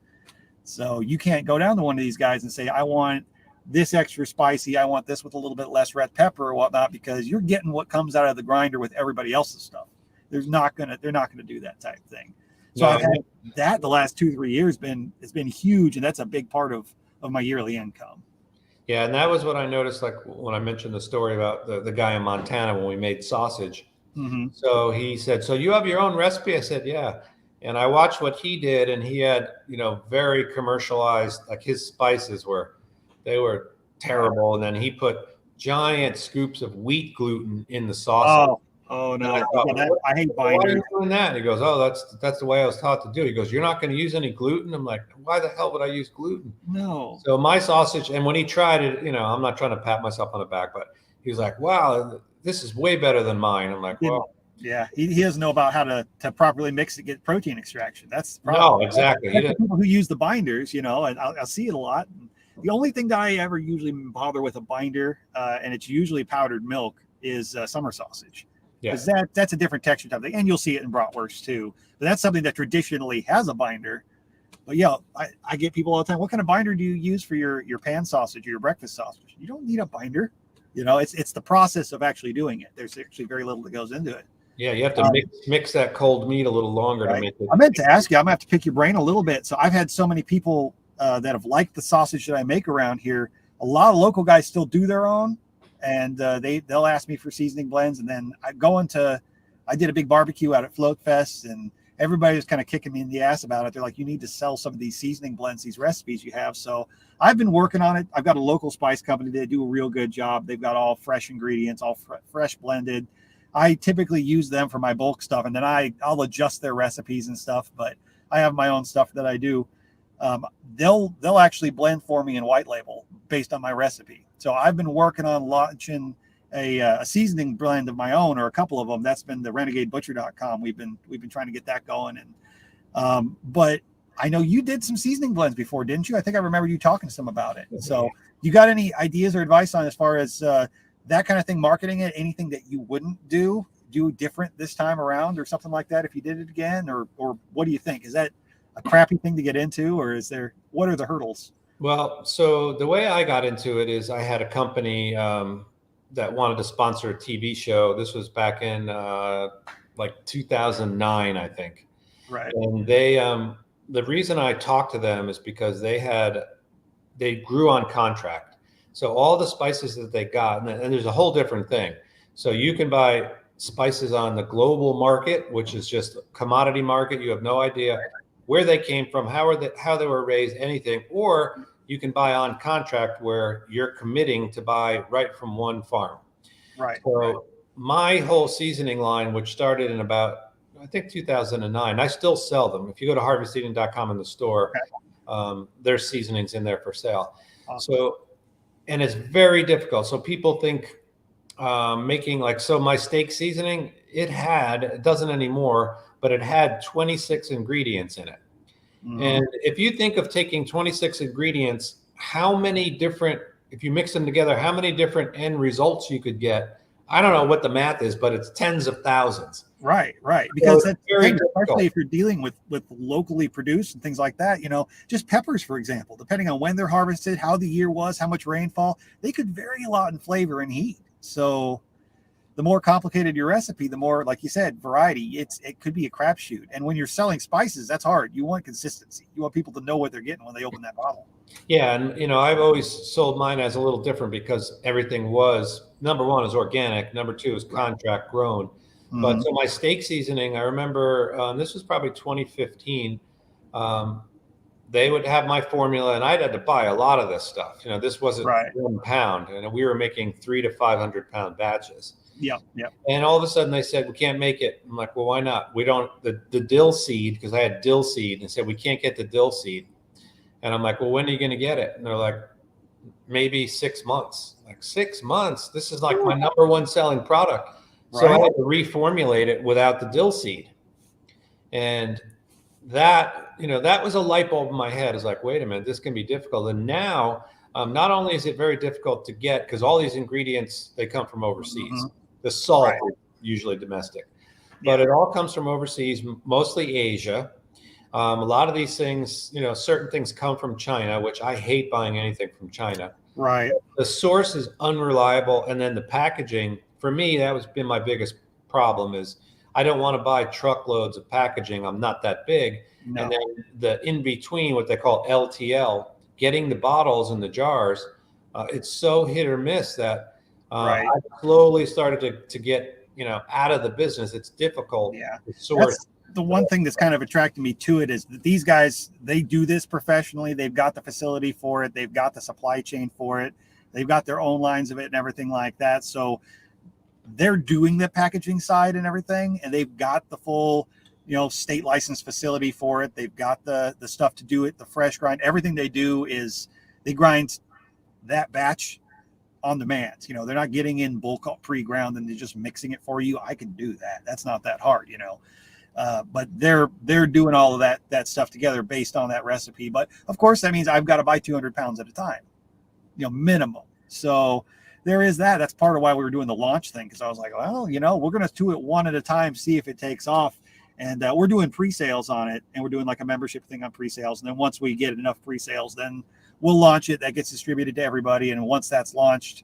S2: So you can't go down to one of these guys and say, I want this extra spicy. I want this with a little bit less red pepper or whatnot, because you're getting what comes out of the grinder with everybody else's stuff. They're not gonna do that type thing. So I've had that the last 2-3 years it's been huge, and that's a big part of my yearly income.
S3: Yeah, and that was what I noticed, like when I mentioned the story about the guy in Montana when we made sausage.
S2: Mm-hmm.
S3: So he said, "So you have your own recipe?" I said, "Yeah." And I watched what he did, and he had, very commercialized, like his spices were terrible. And then he put giant scoops of wheat gluten in the sausage.
S2: Oh no!
S3: I
S2: hate
S3: binders. Why are you
S2: binders.
S3: doing that? And he goes, "Oh, that's the way I was taught to do." He goes, "You're not going to use any gluten?" I'm like, "Why the hell would I use gluten?"
S2: No.
S3: So my sausage, and when he tried it, I'm not trying to pat myself on the back, but he was like, "Wow, this is way better than mine." I'm like, "Well."
S2: Yeah, he doesn't know about how to properly mix it, get protein extraction. That's the problem.
S3: No, exactly.
S2: That's the people who use the binders, and I'll see it a lot. The only thing that I ever usually bother with a binder, and it's usually powdered milk, is summer sausage. Because that's a different texture type thing, and you'll see it in bratwurst too. But that's something that traditionally has a binder. But yeah, I get people all the time. What kind of binder do you use for your pan sausage or your breakfast sausage? You don't need a binder. It's the process of actually doing it. There's actually very little that goes into it.
S3: Yeah, you have to mix that cold meat a little longer to make it.
S2: I meant to ask you, I'm gonna have to pick your brain a little bit. So I've had so many people that have liked the sausage that I make around here. A lot of local guys still do their own, and they'll ask me for seasoning blends. And then I did a big barbecue out at Flote Fest, and everybody was kind of kicking me in the ass about it. They're like, "You need to sell some of these seasoning blends, these recipes you have." So I've been working on it. I've got a local spice company. They do a real good job. They've got all fresh ingredients, all fresh blended. I typically use them for my bulk stuff, and then I'll adjust their recipes and stuff. But I have my own stuff that I do. They'll actually blend for me in white label based on my recipe. So I've been working on launching a seasoning blend of my own, or a couple of them. That's been the RenegadeButcher.com. We've been trying to get that going, and but I know you did some seasoning blends before, didn't you? I think I remember you talking to some about it. So you got any ideas or advice on as far as that kind of thing, marketing it, anything that you wouldn't do different this time around or something like that if you did it again, or what do you think? Is that a crappy thing to get into, or what are the hurdles?
S3: Well, so the way I got into it is I had a company that wanted to sponsor a TV show. This was back in like 2009, I think.
S2: Right.
S3: And they, the reason I talked to them is because they grew on contract. So all the spices that they got, and there's a whole different thing. So you can buy spices on the global market, which is just a commodity market. You have no idea where they came from, how they were raised, anything. Or you can buy on contract where you're committing to buy right from one farm.
S2: Right.
S3: So my whole seasoning line, which started in about, I think 2009, I still sell them. If you go to harvesteating.com in the store, there's seasonings in there for sale.
S2: Awesome.
S3: And it's very difficult. So people think making my steak seasoning, it doesn't anymore, but it had 26 ingredients in it. Mm-hmm. And if you think of taking 26 ingredients, if you mix them together, how many different end results you could get? I don't know what the math is, but it's tens of thousands.
S2: Right. Because that's very especially if you're dealing with locally produced and things like that, just peppers, for example, depending on when they're harvested, how the year was, how much rainfall, they could vary a lot in flavor and heat. So the more complicated your recipe, the more, like you said, variety, it could be a crapshoot. And when you're selling spices, that's hard. You want consistency. You want people to know what they're getting when they open that bottle.
S3: Yeah. And, I've always sold mine as a little different because everything was, number one, is organic. Number two is contract grown. Mm-hmm. But so my steak seasoning, I remember this was probably 2015. They would have my formula, and I'd had to buy a lot of this stuff. This wasn't 1 pound, and we were making 300 to 500 pound batches.
S2: Yeah.
S3: And all of a sudden they said, "We can't make it." I'm like, "Well, why not?" We don't, the dill seed, because I had dill seed, and said, "We can't get the dill seed." And I'm like, "Well, when are you going to get it?" And they're like, "Maybe 6 months." Like, 6 months? This is like my number one selling product. So I had to reformulate it without the dill seed. And that was a light bulb in my head. It's like, wait a minute, this can be difficult. And now, not only is it very difficult to get, because all these ingredients, they come from overseas. Mm-hmm. The salt is usually domestic, but it all comes from overseas, mostly Asia. A lot of these things, certain things come from China, which I hate buying anything from China.
S2: Right.
S3: The source is unreliable. And then the packaging, for me, that has been my biggest problem is I don't want to buy truckloads of packaging. I'm not that big.
S2: No.
S3: And then the in between, what they call LTL, getting the bottles and the jars, it's so hit or miss that
S2: Right.
S3: I slowly started to get, out of the business. It's difficult to source.
S2: That's the one thing that's kind of attracted me to it, is that these guys, they do this professionally. They've got the facility for it. They've got the supply chain for it. They've got their own lines of it and everything like that. So they're doing the packaging side and everything, and they've got the full, state licensed facility for it. They've got the stuff to do it, the fresh grind. Everything they do is they grind that batch on demand. They're not getting in bulk pre-ground and they're just mixing it for you. I can do that. That's not that hard, but they're doing all of that stuff together based on that recipe. But of course, that means I've got to buy 200 pounds at a time, minimum. So there is that. That's part of why we were doing the launch thing, because I was like, well, we're going to do it one at a time, see if it takes off. And we're doing pre-sales on it, and we're doing like a membership thing on pre-sales. And then once we get enough pre-sales, then we'll launch it. That gets distributed to everybody. And once that's launched,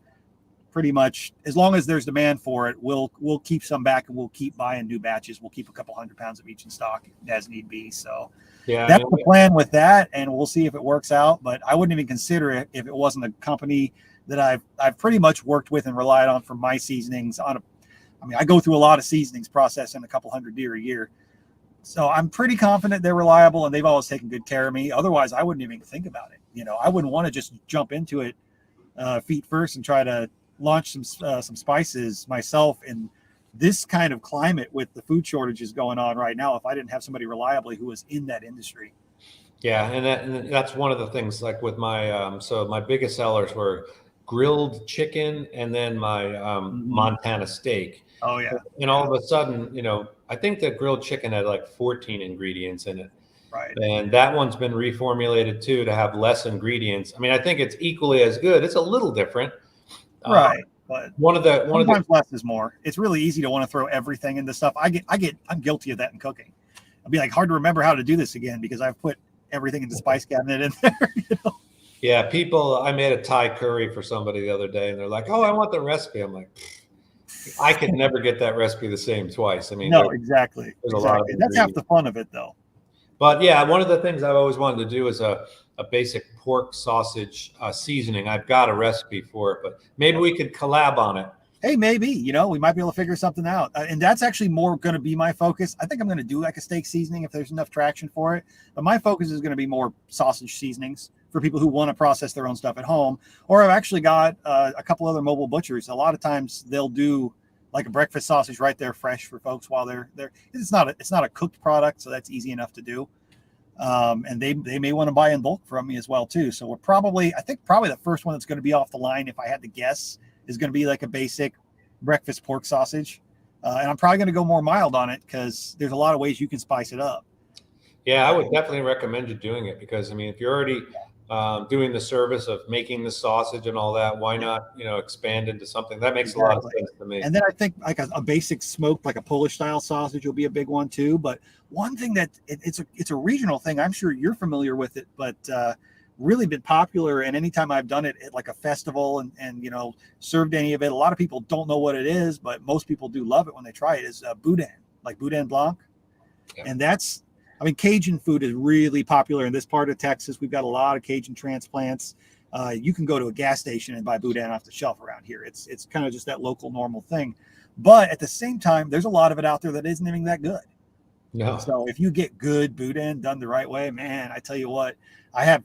S2: pretty much, as long as there's demand for it, we'll keep some back, and we'll keep buying new batches. We'll keep a couple 100 pounds of each in stock as need be. So that's the plan with that, and we'll see if it works out. But I wouldn't even consider it if it wasn't a company that I've pretty much worked with and relied on for my seasonings. I go through a lot of seasonings, processing a couple hundred deer a year. So I'm pretty confident they're reliable, and they've always taken good care of me. Otherwise, I wouldn't even think about it. I wouldn't want to just jump into it feet first and try to launch some spices myself in this kind of climate with the food shortages going on right now, if I didn't have somebody reliably who was in that industry.
S3: Yeah, and that's one of the things, like with my so my biggest sellers were grilled chicken and then my Montana steak.
S2: Oh yeah.
S3: And all of a sudden, I think the grilled chicken had like 14 ingredients in it.
S2: Right.
S3: And that one's been reformulated too to have less ingredients. I think it's equally as good. It's a little different.
S2: Right. But
S3: sometimes
S2: less is more. It's really easy to want to throw everything into stuff. I'm guilty of that in cooking. I'd be like, hard to remember how to do this again because I've put everything in the spice cabinet in there.
S3: Yeah, I made a Thai curry for somebody the other day, and they're like, "Oh, I want the recipe." I'm like, I could never get that recipe the same twice.
S2: No, exactly. That's half the fun of it, though.
S3: But yeah, one of the things I've always wanted to do is a basic pork sausage seasoning. I've got a recipe for it, but maybe we could collab on it.
S2: Hey, maybe, we might be able to figure something out. And that's actually more going to be my focus. I think I'm going to do like a steak seasoning if there's enough traction for it. But my focus is going to be more sausage seasonings for people who want to process their own stuff at home. Or I've actually got a couple other mobile butchers. A lot of times they'll do like a breakfast sausage right there fresh for folks while they're there. It's not a cooked product, so that's easy enough to do. And they may want to buy in bulk from me as well too. So I think probably the first one that's going to be off the line, if I had to guess, is going to be like a basic breakfast pork sausage. And I'm probably going to go more mild on it because there's a lot of ways you can spice it up.
S3: Yeah, I would definitely recommend you doing it because, if you're already doing the service of making the sausage and all that, why not, expand into something that makes a lot of sense to me.
S2: And then I think like a basic smoked, like a Polish style sausage will be a big one too. But one thing that it's a regional thing, I'm sure you're familiar with it, but really been popular. And anytime I've done it at like a festival and served any of it, a lot of people don't know what it is, but most people do love it when they try it, is boudin, like boudin blanc. Yeah. And that's, Cajun food is really popular in this part of Texas. We've got a lot of Cajun transplants. You can go to a gas station and buy boudin off the shelf around here. It's kind of just that local normal thing. But at the same time, there's a lot of it out there that isn't even that good.
S3: No.
S2: So if you get good boudin done the right way, man, I tell you what, I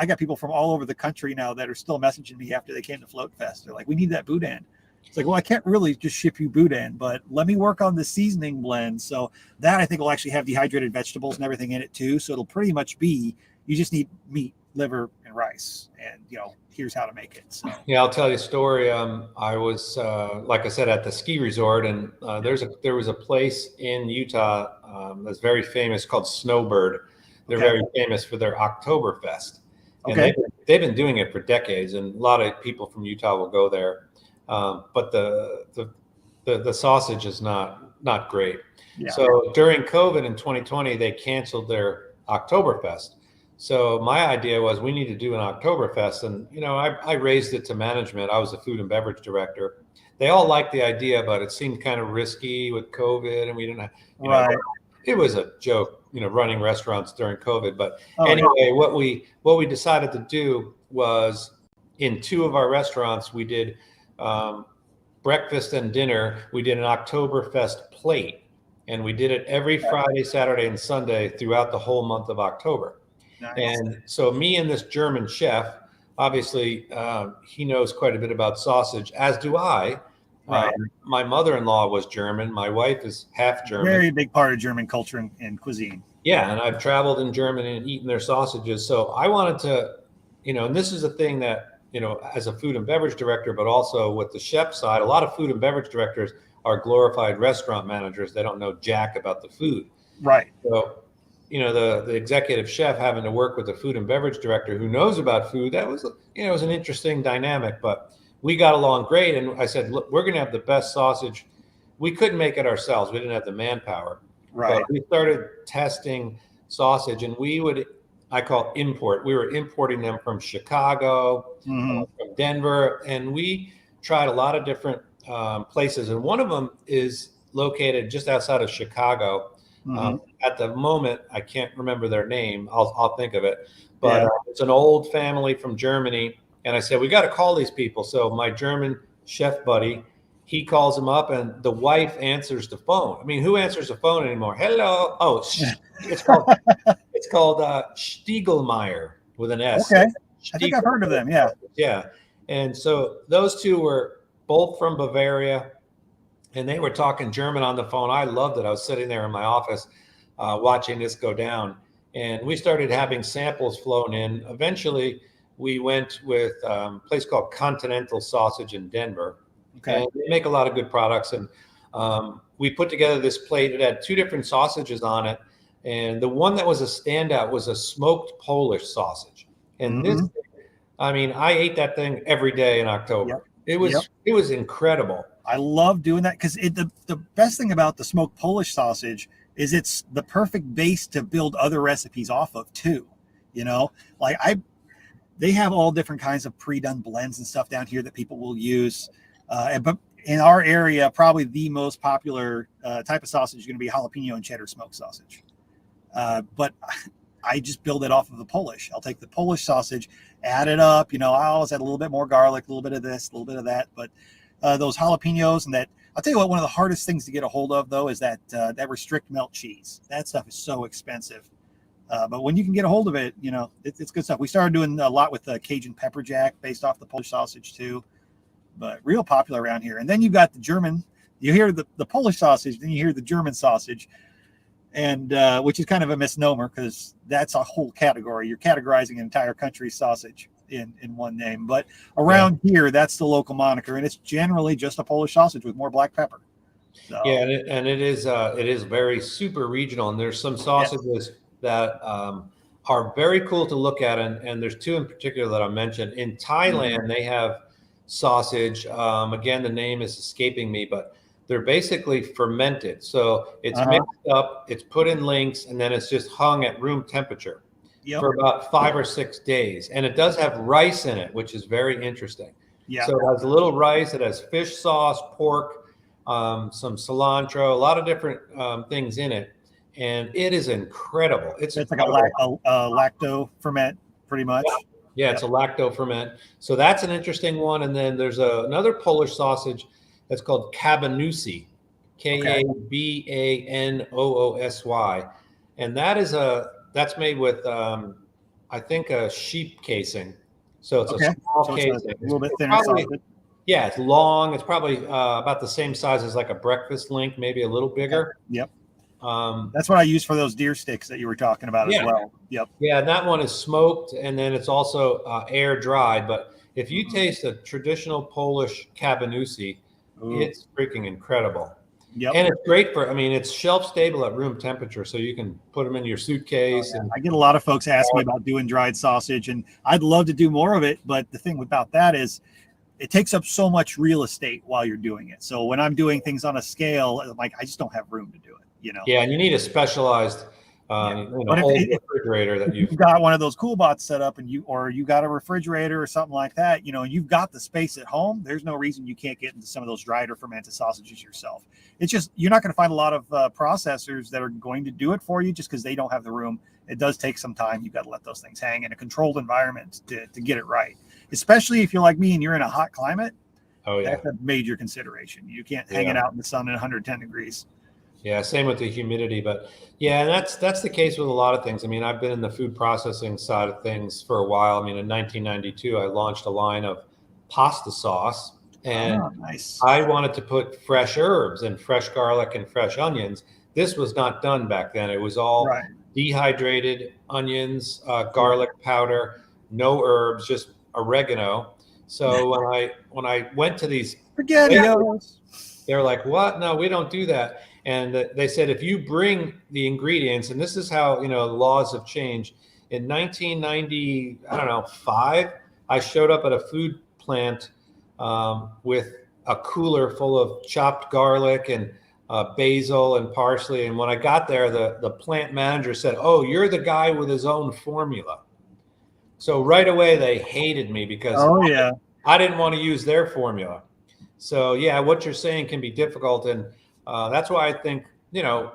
S2: got people from all over the country now that are still messaging me after they came to Flote Fest. They're like, we need that boudin. It's like, well, I can't really just ship you boudin, but let me work on the seasoning blend. So that I think will actually have dehydrated vegetables and everything in it too. So it'll pretty much be, you just need meat, liver, and rice. And, here's how to make it. So.
S3: Yeah, I'll tell you a story. I was, like I said, at the ski resort, and there was a place in Utah that's very famous called Snowbird. They're very famous for their Oktoberfest. And they've been doing it for decades, and a lot of people from Utah will go there. But the sausage is not great. Yeah. So during COVID in 2020, they canceled their Oktoberfest. So my idea was we need to do an Oktoberfest. And, I raised it to management. I was the food and beverage director. they all liked the idea, but it seemed kind of risky with COVID, and we didn't have,
S2: Right.
S3: it was a joke, running restaurants during COVID. But
S2: Oh,
S3: anyway, what we decided to do was, in 2 of our restaurants, we did breakfast and dinner. We did an Oktoberfest plate, and we did it every Friday, Saturday, and Sunday throughout the whole month of October.
S2: Nice.
S3: And so me and this German chef, obviously, he knows quite a bit about sausage, as do I.
S2: Right.
S3: My mother-in-law was German. My wife is half German.
S2: Very big part of German culture and cuisine.
S3: Yeah, and I've traveled in Germany and eaten their sausages. So I wanted to, and this is a thing that, as a food and beverage director, but also with the chef side, a lot of food and beverage directors are glorified restaurant managers. They don't know jack about the food.
S2: Right.
S3: So, the executive chef having to work with the food and beverage director who knows about food, that was, it was an interesting dynamic, but we got along great. And I said, look, we're going to have the best sausage. We couldn't make it ourselves. We didn't have the manpower.
S2: Right.
S3: But we started testing sausage, and I call import. We were importing them from Chicago, from Denver, and we tried a lot of different places. And one of them is located just outside of Chicago. At the moment, I can't remember their name. I'll think of it. But it's an old family from Germany. And I said, we got to call these people. So my German chef buddy, he calls them up, and the wife answers the phone. I mean, who answers the phone anymore? Hello. Oh, it's called Stiegelmeier with an S.
S2: Okay. I think I've heard of them. Yeah.
S3: Yeah. And so those 2 were both from Bavaria, and they were talking German on the phone. I loved it. I was sitting there in my office watching this go down, and we started having samples flown in. Eventually, we went with a place called Continental Sausage in Denver.
S2: Okay.
S3: And they make a lot of good products. And we put together this plate. It had 2 different sausages on it. And the one that was a standout was a smoked Polish sausage. And this, I mean, I ate that thing every day in October. Yep. It was incredible.
S2: I love doing that because the best thing about the smoked Polish sausage is it's the perfect base to build other recipes off of too. They have all different kinds of pre-done blends and stuff down here that people will use. But in our area, probably the most popular type of sausage is going to be jalapeno and cheddar smoked sausage. But I just build it off of the Polish. I'll take the Polish sausage, add it up. I always add a little bit more garlic, a little bit of this, a little bit of that. But those jalapenos and that, I'll tell you what, one of the hardest things to get a hold of, though, is that restrict melt cheese. That stuff is so expensive. But when you can get a hold of it, it's good stuff. We started doing a lot with Cajun pepper jack based off the Polish sausage too, but real popular around here. And then you've got the German, you hear the Polish sausage, then you hear the German sausage, and which is kind of a misnomer because that's a whole category. You're categorizing an entire country's sausage in one name. But around here, that's the local moniker, and it's generally just a Polish sausage with more black pepper. So,
S3: yeah, and it is very super regional, and there's some sausages that are very cool to look at, and there's 2 in particular that I mentioned. In Thailand, they have sausage. Again, the name is escaping me, but they're basically fermented. So it's mixed up, it's put in links, and then it's just hung at room temperature for about 5 or 6 days. And it does have rice in it, which is very interesting. Yeah. So it has a little rice, it has fish sauce, pork, some cilantro, a lot of different things in it. And it is incredible. It's like
S2: a lacto ferment, pretty much.
S3: Yeah, it's a lacto ferment. So that's an interesting one. And then there's another Polish sausage that's called Kabanosy, Kabanosy. And that's made with, I think, a sheep casing. So it's a small casing. It's a little bit thinner sausage. Yeah, it's long. It's probably about the same size as like a breakfast link, maybe a little bigger.
S2: Yep. That's what I use for those deer sticks that you were talking about as well. Yep.
S3: Yeah, and that one is smoked, and then it's also air dried. But if you taste a traditional Polish Kabanosy, it's freaking incredible. Yep. And it's great it's shelf stable at room temperature, so you can put them in your suitcase. And
S2: I get a lot of folks ask me about doing dried sausage, and I'd love to do more of it. But the thing about that is it takes up so much real estate while you're doing it. So when I'm doing things on a scale, I just don't have room to do it.
S3: Yeah, and you need a specialized
S2: But
S3: old
S2: if
S3: refrigerator that
S2: you've got one of those cool bots set up and you got a refrigerator or something like that, you've got the space at home, there's no reason you can't get into some of those dried or fermented sausages yourself. It's just, you're not going to find a lot of processors that are going to do it for you just because they don't have the room. It does take some time. You've got to let those things hang in a controlled environment to get it right. Especially if you're like me and you're in a hot climate.
S3: Oh yeah.
S2: That's a major consideration. You can't hang it out in the sun at 110 degrees.
S3: Yeah, same with the humidity, but yeah, and that's the case with a lot of things. I mean, I've been in the food processing side of things for a while. I mean, in 1992, I launched a line of pasta sauce, and
S2: nice.
S3: I wanted to put fresh herbs and fresh garlic and fresh onions. This was not done back then. It was all dehydrated onions, garlic powder, no herbs, just oregano. So when I went to these
S2: SpaghettiOs,
S3: they're like, "What? No, we don't do that." And they said, if you bring the ingredients, and this is how, the laws have changed. In 1995, I showed up at a food plant with a cooler full of chopped garlic and basil and parsley. And when I got there, the plant manager said, "Oh, you're the guy with his own formula." So right away, they hated me because I didn't want to use their formula. So yeah, what you're saying can be difficult. And that's why I think,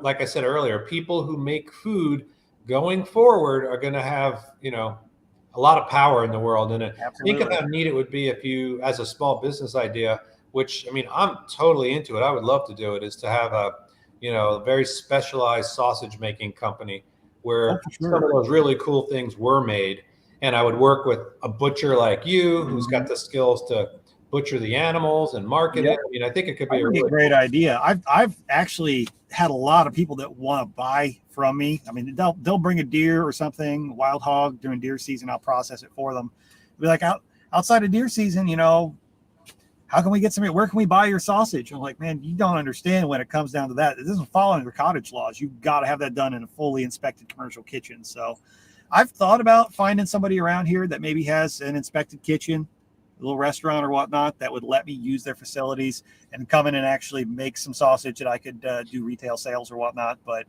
S3: like I said earlier, people who make food going forward are going to have, a lot of power in the world. And think of how neat it would be if you, as a small business idea, which, I mean, I'm totally into it. I would love to do it, is to have a very specialized sausage making company where some of those really cool things were made. And I would work with a butcher like you, who's got the skills to butcher the animals and market it. I mean, I think it could be a really
S2: great idea. I've actually had a lot of people that want to buy from me. I mean, they'll bring a deer or something, wild hog during deer season. I'll process it for them. Be like, outside of deer season, how can we get some? Where can we buy your sausage? I'm like, man, you don't understand when it comes down to that. It doesn't follow your cottage laws. You've got to have that done in a fully inspected commercial kitchen. So I've thought about finding somebody around here that maybe has an inspected kitchen, a little restaurant or whatnot, that would let me use their facilities and come in and actually make some sausage that I could do retail sales or whatnot. But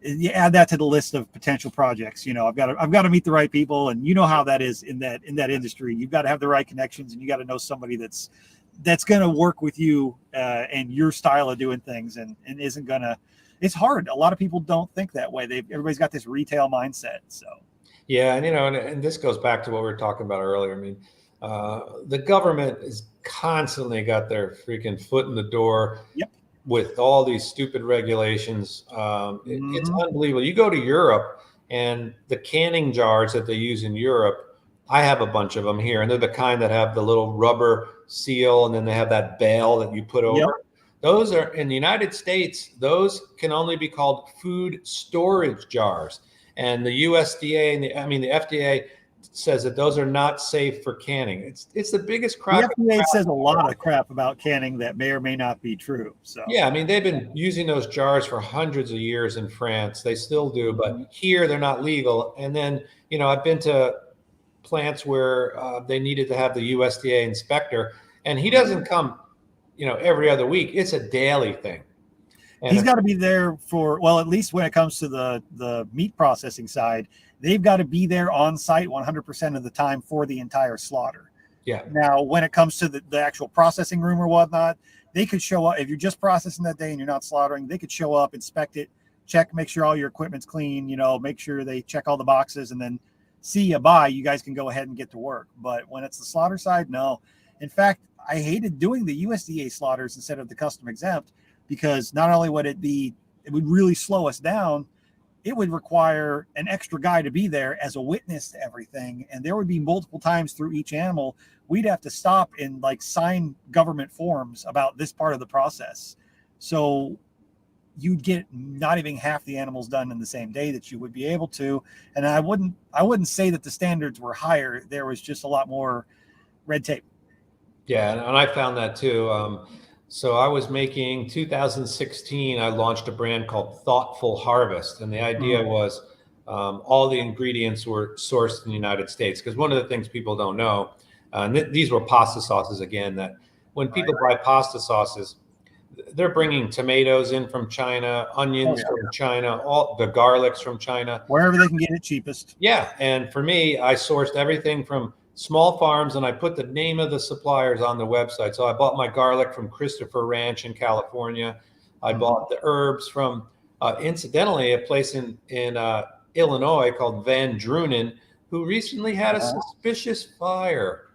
S2: you add that to the list of potential projects. I've got to meet the right people, and you know how that is in that industry. You've got to have the right connections, and you got to know somebody that's going to work with you and your style of doing things, and isn't gonna. It's hard. A lot of people don't think that way. Everybody's got this retail mindset. So
S3: yeah, and and this goes back to what we were talking about earlier. I mean, the government has constantly got their freaking foot in the door with all these stupid regulations. It's unbelievable. You go to Europe, and the canning jars that they use in Europe, I have a bunch of them here, and they're the kind that have the little rubber seal, and then they have that bale that you put over. Those are, in the United States, those can only be called food storage jars. And the USDA and the FDA says that those are not safe for canning. It's the biggest crap.
S2: The FDA says a lot of crap about canning that may or may not be true. So
S3: yeah, I mean, they've been using those jars for hundreds of years in France. They still do, but here they're not legal. And then, I've been to plants where they needed to have the USDA inspector, and he doesn't come, every other week. It's a daily thing. And
S2: he's got to be there for, well, at least when it comes to the meat processing side, they've got to be there on site 100% of the time for the entire slaughter.
S3: Yeah.
S2: Now, when it comes to the actual processing room or whatnot, they could show up. If you're just processing that day and you're not slaughtering, they could show up, inspect it, check, make sure all your equipment's clean, make sure they check all the boxes, and then see you bye. You guys can go ahead and get to work. But when it's the slaughter side, no. In fact, I hated doing the USDA slaughters instead of the custom exempt, because not only would it would really slow us down, it would require an extra guy to be there as a witness to everything. And there would be multiple times through each animal, we'd have to stop and sign government forms about this part of the process. So you'd get not even half the animals done in the same day that you would be able to. And I wouldn't say that the standards were higher. There was just a lot more red tape.
S3: Yeah. And I found that too. So I was making 2016, I launched a brand called Thoughtful Harvest. And the idea was all the ingredients were sourced in the United States. Because one of the things people don't know, and these were pasta sauces again, that when people buy pasta sauces, they're bringing tomatoes in from China, onions from China, all the garlics from China,
S2: wherever they can get it cheapest.
S3: Yeah, and for me, I sourced everything from small farms, and I put the name of the suppliers on the website. So I bought my garlic from Christopher Ranch in California. I bought the herbs from, incidentally, a place in Illinois called Van Drunen, who recently had a suspicious fire.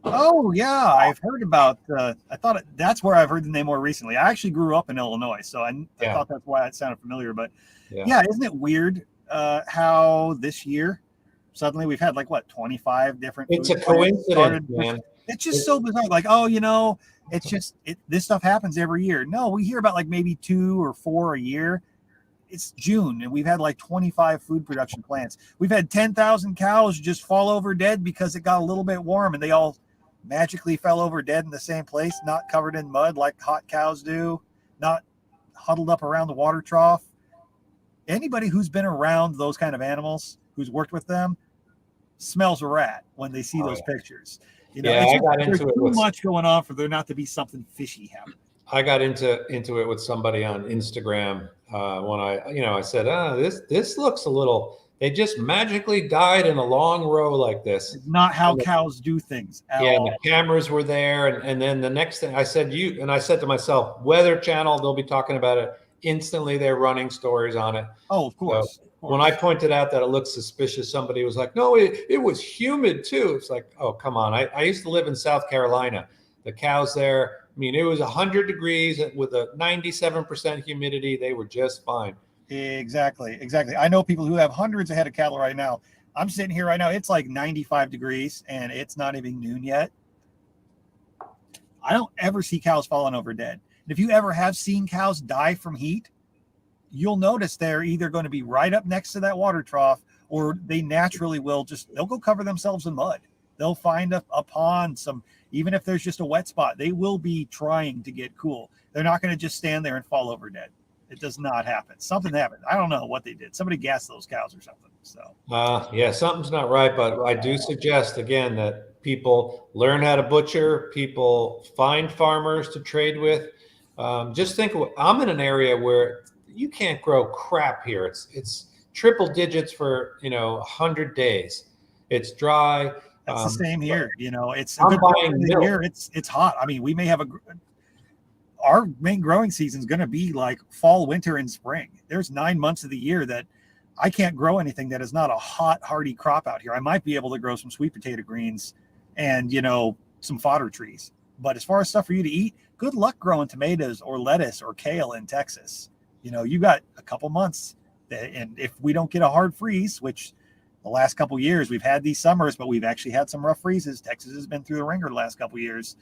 S2: Oh yeah, I've heard about. I thought that's where I've heard the name more recently. I actually grew up in Illinois, so I thought that's why it sounded familiar. But yeah, isn't it weird how this year suddenly we've had like 25 different?
S3: It's a coincidence, man.
S2: It's just so bizarre. Like, oh, it's just this stuff happens every year. No, we hear about like maybe 2 or 4 a year. It's June and we've had like 25 food production plants. We've had 10,000 cows just fall over dead because it got a little bit warm and they all magically fell over dead in the same place, not covered in mud like hot cows do, not huddled up around the water trough. Anybody who's been around those kind of animals, who's worked with them, smells a rat when they see those pictures.
S3: I got into it.
S2: Too much going on for there not to be something fishy happening.
S3: I got into it with somebody on Instagram when I said, this looks a little. They just magically died in a long row like this.
S2: It's not how cows do things.
S3: And the cameras were there. And then the next thing I said, I said to myself, Weather Channel, they'll be talking about it. Instantly, they're running stories on it.
S2: Oh, of course.
S3: So when I pointed out that it looked suspicious, somebody was like, no, it was humid too. It's like, oh, come on. I used to live in South Carolina. The cows there, I mean, it was 100 degrees with a 97% humidity. They were just fine.
S2: Exactly. I know people who have hundreds of head of cattle right now. I'm sitting here right now. It's like 95 degrees and it's not even noon yet. I don't ever see cows falling over dead. And if you ever have seen cows die from heat, you'll notice they're either going to be right up next to that water trough or they naturally they'll go cover themselves in mud. They'll find a pond, even if there's just a wet spot, they will be trying to get cool. They're not going to just stand there and fall over dead. It does not happen. Something happened. I don't know what they did. Somebody gassed those cows or something. So
S3: something's not right. But I do suggest again that people learn how to butcher. People find farmers to trade with. Just think. I'm in an area where you can't grow crap here. It's triple digits for 100 days. It's dry.
S2: That's the same here. It's a good part of the year. It's hot. I mean, we may have our main growing season is going to be like fall, winter, and spring. There's 9 months of the year that I can't grow anything that is not a hot, hardy crop out here. I might be able to grow some sweet potato greens and, some fodder trees. But as far as stuff for you to eat, good luck growing tomatoes or lettuce or kale in Texas. You got a couple months. And if we don't get a hard freeze, which the last couple of years we've had these summers, but we've actually had some rough freezes. Texas has been through the ringer the last couple of years.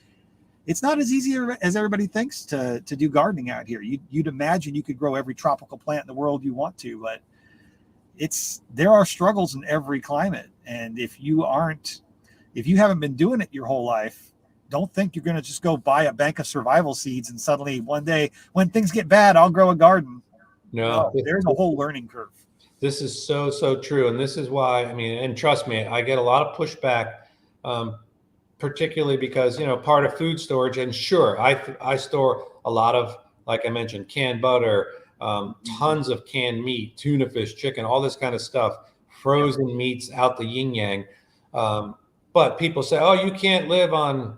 S2: It's not as easy as everybody thinks to do gardening out here. You'd imagine you could grow every tropical plant in the world you want to, but there are struggles in every climate. And if you haven't been doing it your whole life, don't think you're going to just go buy a bank of survival seeds and suddenly one day when things get bad, I'll grow a garden. No, there's a whole learning curve.
S3: This is so true. And this is why, and trust me, I get a lot of pushback, particularly because, part of food storage, and sure, I store a lot of, like I mentioned, canned butter, tons of canned meat, tuna fish, chicken, all this kind of stuff, frozen meats out the yin yang. But people say, oh, you can't live on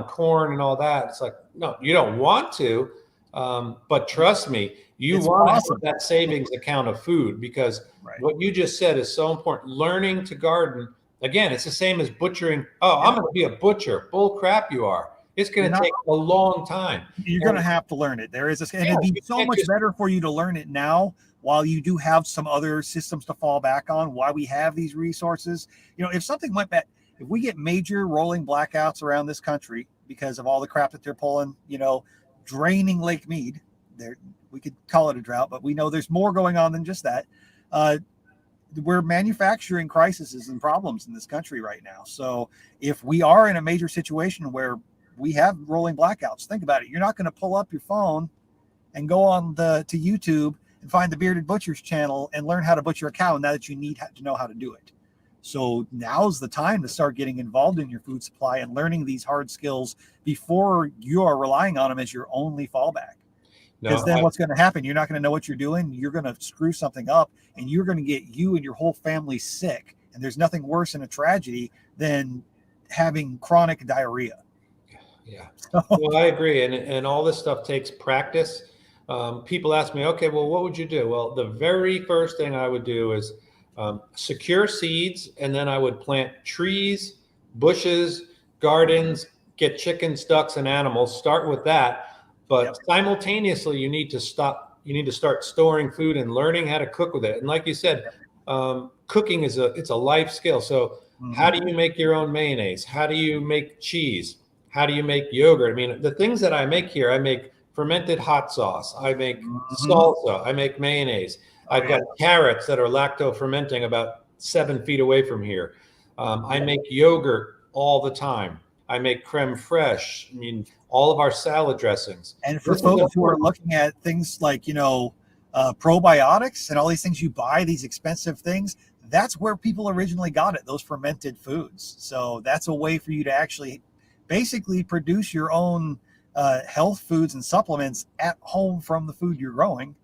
S3: corn and all that. It's like, no, you don't want to. But trust me, you want to have that savings account of food because what you just said is so important. Learning to garden, again, it's the same as butchering. Oh, I'm going to be a butcher. Bull crap you are. It's going to take a long time.
S2: You're going to have to learn it. And it'd be so much better for you to learn it now while you do have some other systems to fall back on, while we have these resources. If something went bad, if we get major rolling blackouts around this country because of all the crap that they're pulling, draining Lake Mead, we could call it a drought, but we know there's more going on than just that. We're manufacturing crises and problems in this country right now. So if we are in a major situation where we have rolling blackouts, think about it. You're not going to pull up your phone and go on to YouTube and find the Bearded Butcher's channel and learn how to butcher a cow now that you need to know how to do it. So now's the time to start getting involved in your food supply and learning these hard skills before you are relying on them as your only fallback. Because then what's going to happen? You're not going to know what you're doing. You're going to screw something up, and you're going to get you and your whole family sick. And there's nothing worse in a tragedy than having chronic diarrhea.
S3: Yeah, well, I agree. And all this stuff takes practice. People ask me, okay, well, what would you do? Well, the very first thing I would do is secure seeds, and then I would plant trees, bushes, gardens, get chickens, ducks, and animals. Start with that. But simultaneously, you need to start storing food and learning how to cook with it. And like you said, cooking it's a life skill. So how do you make your own mayonnaise? How do you make cheese? How do you make yogurt? I mean, the things that I make here, I make fermented hot sauce. I make salsa. I make mayonnaise. I've got carrots that are lacto fermenting about 7 feet away from here. I make yogurt all the time. I make creme fraiche. I mean, all of our salad dressings.
S2: And for folks who are looking at things like, probiotics and all these things you buy, these expensive things, that's where people originally got it, those fermented foods. So that's a way for you to actually basically produce your own health foods and supplements at home from the food you're growing.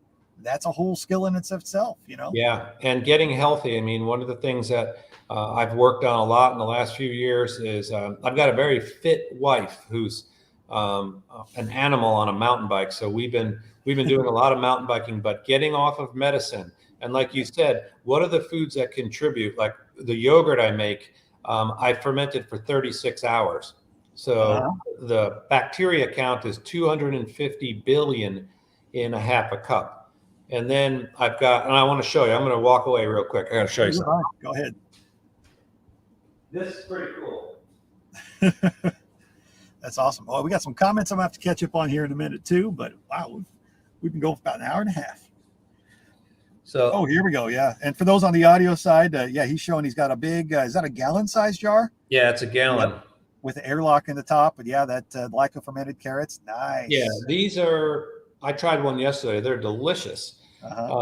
S2: That's a whole skill in itself,
S3: Yeah, and getting healthy. I mean, one of the things that I've worked on a lot in the last few years is I've got a very fit wife who's an animal on a mountain bike. So we've been doing a lot of mountain biking, but getting off of medicine. And like you said, what are the foods that contribute? Like the yogurt I make, I fermented for 36 hours. So the bacteria count is 250 billion in a half a cup. And then I've got, and I want to show you, I'm going to walk away real quick. I got to show you something.
S2: Go ahead.
S3: This is pretty cool.
S2: That's awesome. Oh, we got some comments I'm going to have to catch up on here in a minute too, but wow, we've been going for about an hour and a half.
S3: So,
S2: here we go. Yeah. And for those on the audio side, he's showing he's got a big, is that a gallon size jar?
S3: Yeah, it's a gallon.
S2: Yep. With the airlock in the top. But yeah, that glyco fermented carrots. Nice.
S3: Yeah, these are, I tried one yesterday. They're delicious.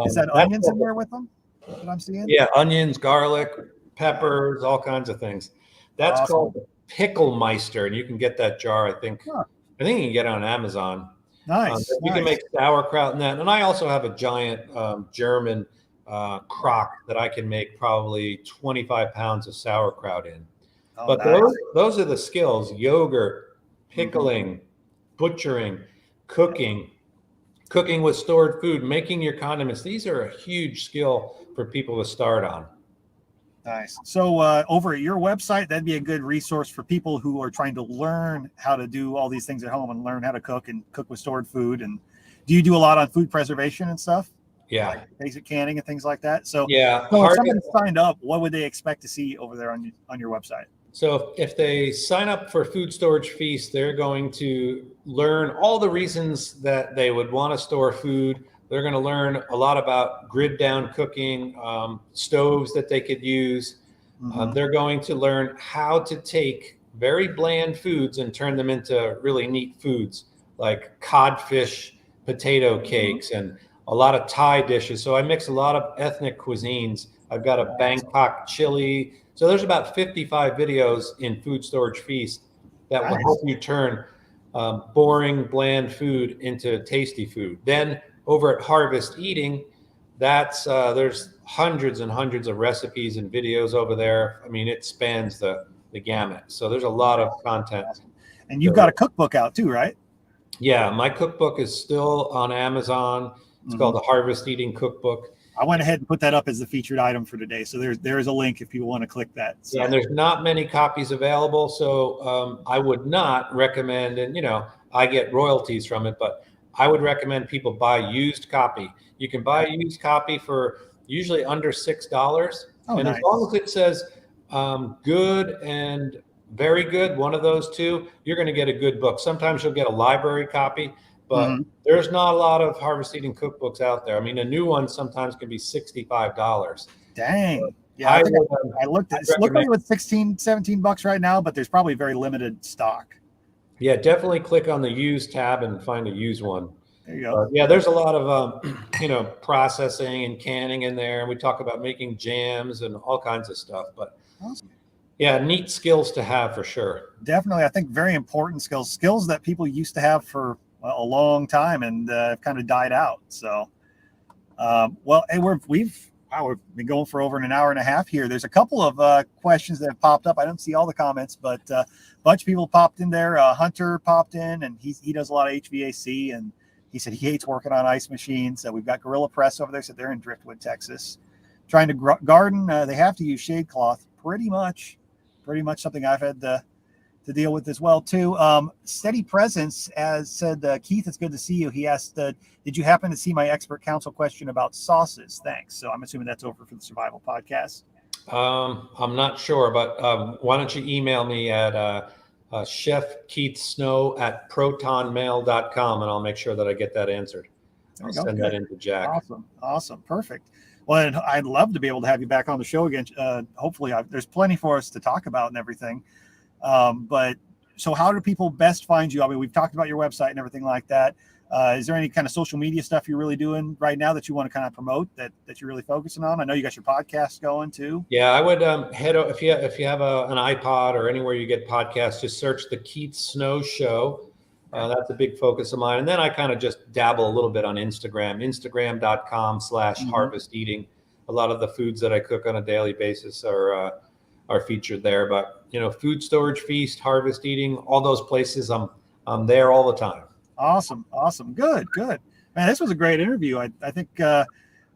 S2: Is that onions in there with them? What I'm seeing?
S3: Yeah, onions, garlic, peppers, all kinds of things. That's
S2: awesome.
S3: called Pickle Meister, and you can get that jar. I think you can get it on Amazon.
S2: Nice.
S3: You can make sauerkraut in that, and I also have a giant German crock that I can make probably 25 pounds of sauerkraut in. But those are the skills: yogurt, pickling, butchering, cooking with stored food, making your condiments. These are a huge skill for people to start on.
S2: Nice. So over at your website, that'd be a good resource for people who are trying to learn how to do all these things at home and learn how to cook and cook with stored food. And do you do a lot on food preservation and stuff?
S3: Yeah.
S2: Like basic canning and things like that. So,
S3: yeah.
S2: So if somebody signed up, what would they expect to see over there on your website?
S3: So if they sign up for Food Storage Feast, they're going to learn all the reasons that they would want to store food. They're going to learn a lot about grid down cooking, stoves that they could use. They're going to learn how to take very bland foods and turn them into really neat foods like codfish, potato cakes, and a lot of Thai dishes. So I mix a lot of ethnic cuisines. I've got a Bangkok chili. So there's about 55 videos in Food Storage Feast that will help you turn boring, bland food into tasty food. Then over at Harvest Eating, that's there's hundreds and hundreds of recipes and videos over there. I mean, it spans the gamut. So there's a lot of content.
S2: And you've got a cookbook out too, right?
S3: Yeah, my cookbook is still on Amazon. It's called the Harvest Eating Cookbook.
S2: I went ahead and put that up as the featured item for today. So there is a link if people want to click that. So.
S3: Yeah, and there's not many copies available. So I would not recommend, and I get royalties from it, but I would recommend people buy used copy. You can buy a used copy for usually under $6. And as long as it says good and very good, one of those two, you're going to get a good book. Sometimes you'll get a library copy, but there's not a lot of Harvest Eating cookbooks out there. I mean, a new one sometimes can be $65.
S2: Dang. Yeah, I looked at it. It looked like it was $16-17 right now, but there's probably very limited stock.
S3: Yeah, definitely click on the used tab and find a used one.
S2: There you go.
S3: Yeah, there's a lot of processing and canning in there, and we talk about making jams and all kinds of stuff. But
S2: Awesome.
S3: yeah, neat skills to have for sure.
S2: Definitely, I think very important skills that people used to have for a long time and have kind of died out. So, hey, we've been going for over an hour and a half here. There's a couple of questions that have popped up. I don't see all the comments, but a bunch of people popped in there. Hunter popped in, and he does a lot of HVAC, and he said he hates working on ice machines. So we've got Gorilla Press over there. So they're in Driftwood, Texas. Trying to garden, they have to use shade cloth. Pretty much something I've had to deal with as well too. Steady Presence has said, Keith, it's good to see you. He asked, did you happen to see my expert counsel question about sauces? Thanks. So I'm assuming that's over for the Survival Podcast.
S3: I'm not sure, but why don't you email me at Chef Keith Snow at protonmail.com, and I'll make sure that I get that answered. I'll send that into Jack.
S2: Awesome. Perfect. Well, and I'd love to be able to have you back on the show again. Hopefully there's plenty for us to talk about and everything. But so how do people best find you? I mean, we've talked about your website and everything like that. Is there any kind of social media stuff you're really doing right now that you want to kind of promote that you're really focusing on? I know you got your podcast going too.
S3: Yeah, I would head if you have an iPod or anywhere you get podcasts, just search the Keith Snow Show. That's a big focus of mine. And then I kind of just dabble a little bit on Instagram.com/harvest eating. A lot of the foods that I cook on a daily basis are featured there. But Food Storage Feast, Harvest Eating, all those places, I'm there all the time.
S2: Awesome. Good. Man, this was a great interview. I think,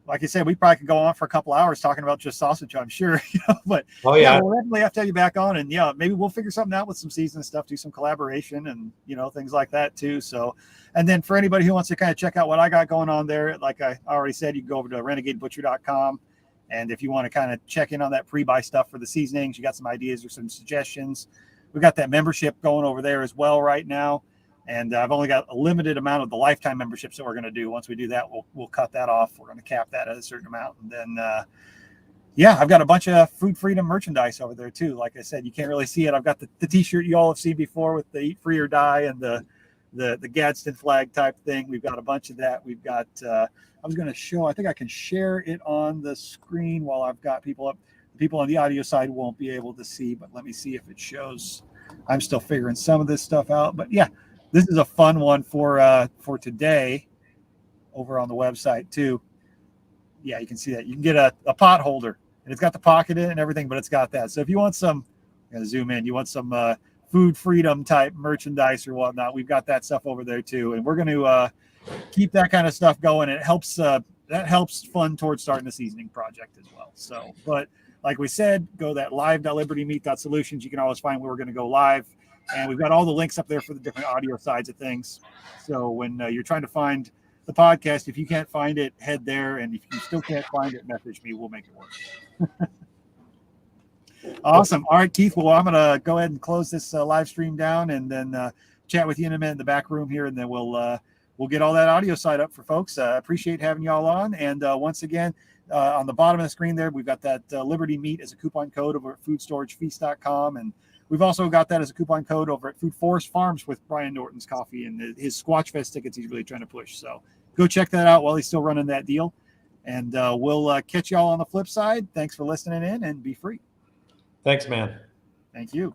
S2: like I said, we probably could go on for a couple hours talking about just sausage, I'm sure. But
S3: oh yeah,
S2: we'll definitely have to have you back on, and maybe we'll figure something out with some season stuff, do some collaboration, and things like that too. So, and then for anybody who wants to kind of check out what I got going on there, like I already said, you can go over to renegadebutcher.com. And if you want to kind of check in on that pre-buy stuff for the seasonings, you got some ideas or some suggestions. We got that membership going over there as well right now. And I've only got a limited amount of the lifetime memberships that we're going to do. Once we do that, we'll cut that off. We're going to cap that at a certain amount. And then, I've got a bunch of Food Freedom merchandise over there too. Like I said, you can't really see it. I've got the T-shirt you all have seen before with the Eat Free or Die and the Gadsden flag type thing. We've got a bunch of that. We've got, I was going to show, I think I can share it on the screen while I've got people up. The people on the audio side won't be able to see, but let me see if it shows. I'm still figuring some of this stuff out, but yeah. This is a fun one for today over on the website too. Yeah, you can see that. You can get a pot holder, and it's got the pocket in it and everything, but it's got that. So if you want some, I'm going to zoom in, you want some food freedom type merchandise or whatnot, we've got that stuff over there too. And we're going to keep that kind of stuff going. It helps, that helps fund towards starting the seasoning project as well. So, but like we said, go that Live.LibertyMeat.Solutions. You can always find where we're going to go live. And we've got all the links up there for the different audio sides of things. So when you're trying to find the podcast, if you can't find it, head there. And if you still can't find it, message me. We'll make it work. Awesome. All right, Keith. Well, I'm going to go ahead and close this live stream down and then chat with you in a minute in the back room here. And then we'll get all that audio side up for folks. Appreciate having you all on. And once again, on the bottom of the screen there, we've got that Liberty Meat as a coupon code over at foodstoragefeast.com. And we've also got that as a coupon code over at Food Forest Farms with Brian Norton's coffee and his Squatch Fest tickets he's really trying to push. So go check that out while he's still running that deal. And we'll catch y'all on the flip side. Thanks for listening in, and be free.
S3: Thanks, man.
S2: Thank you.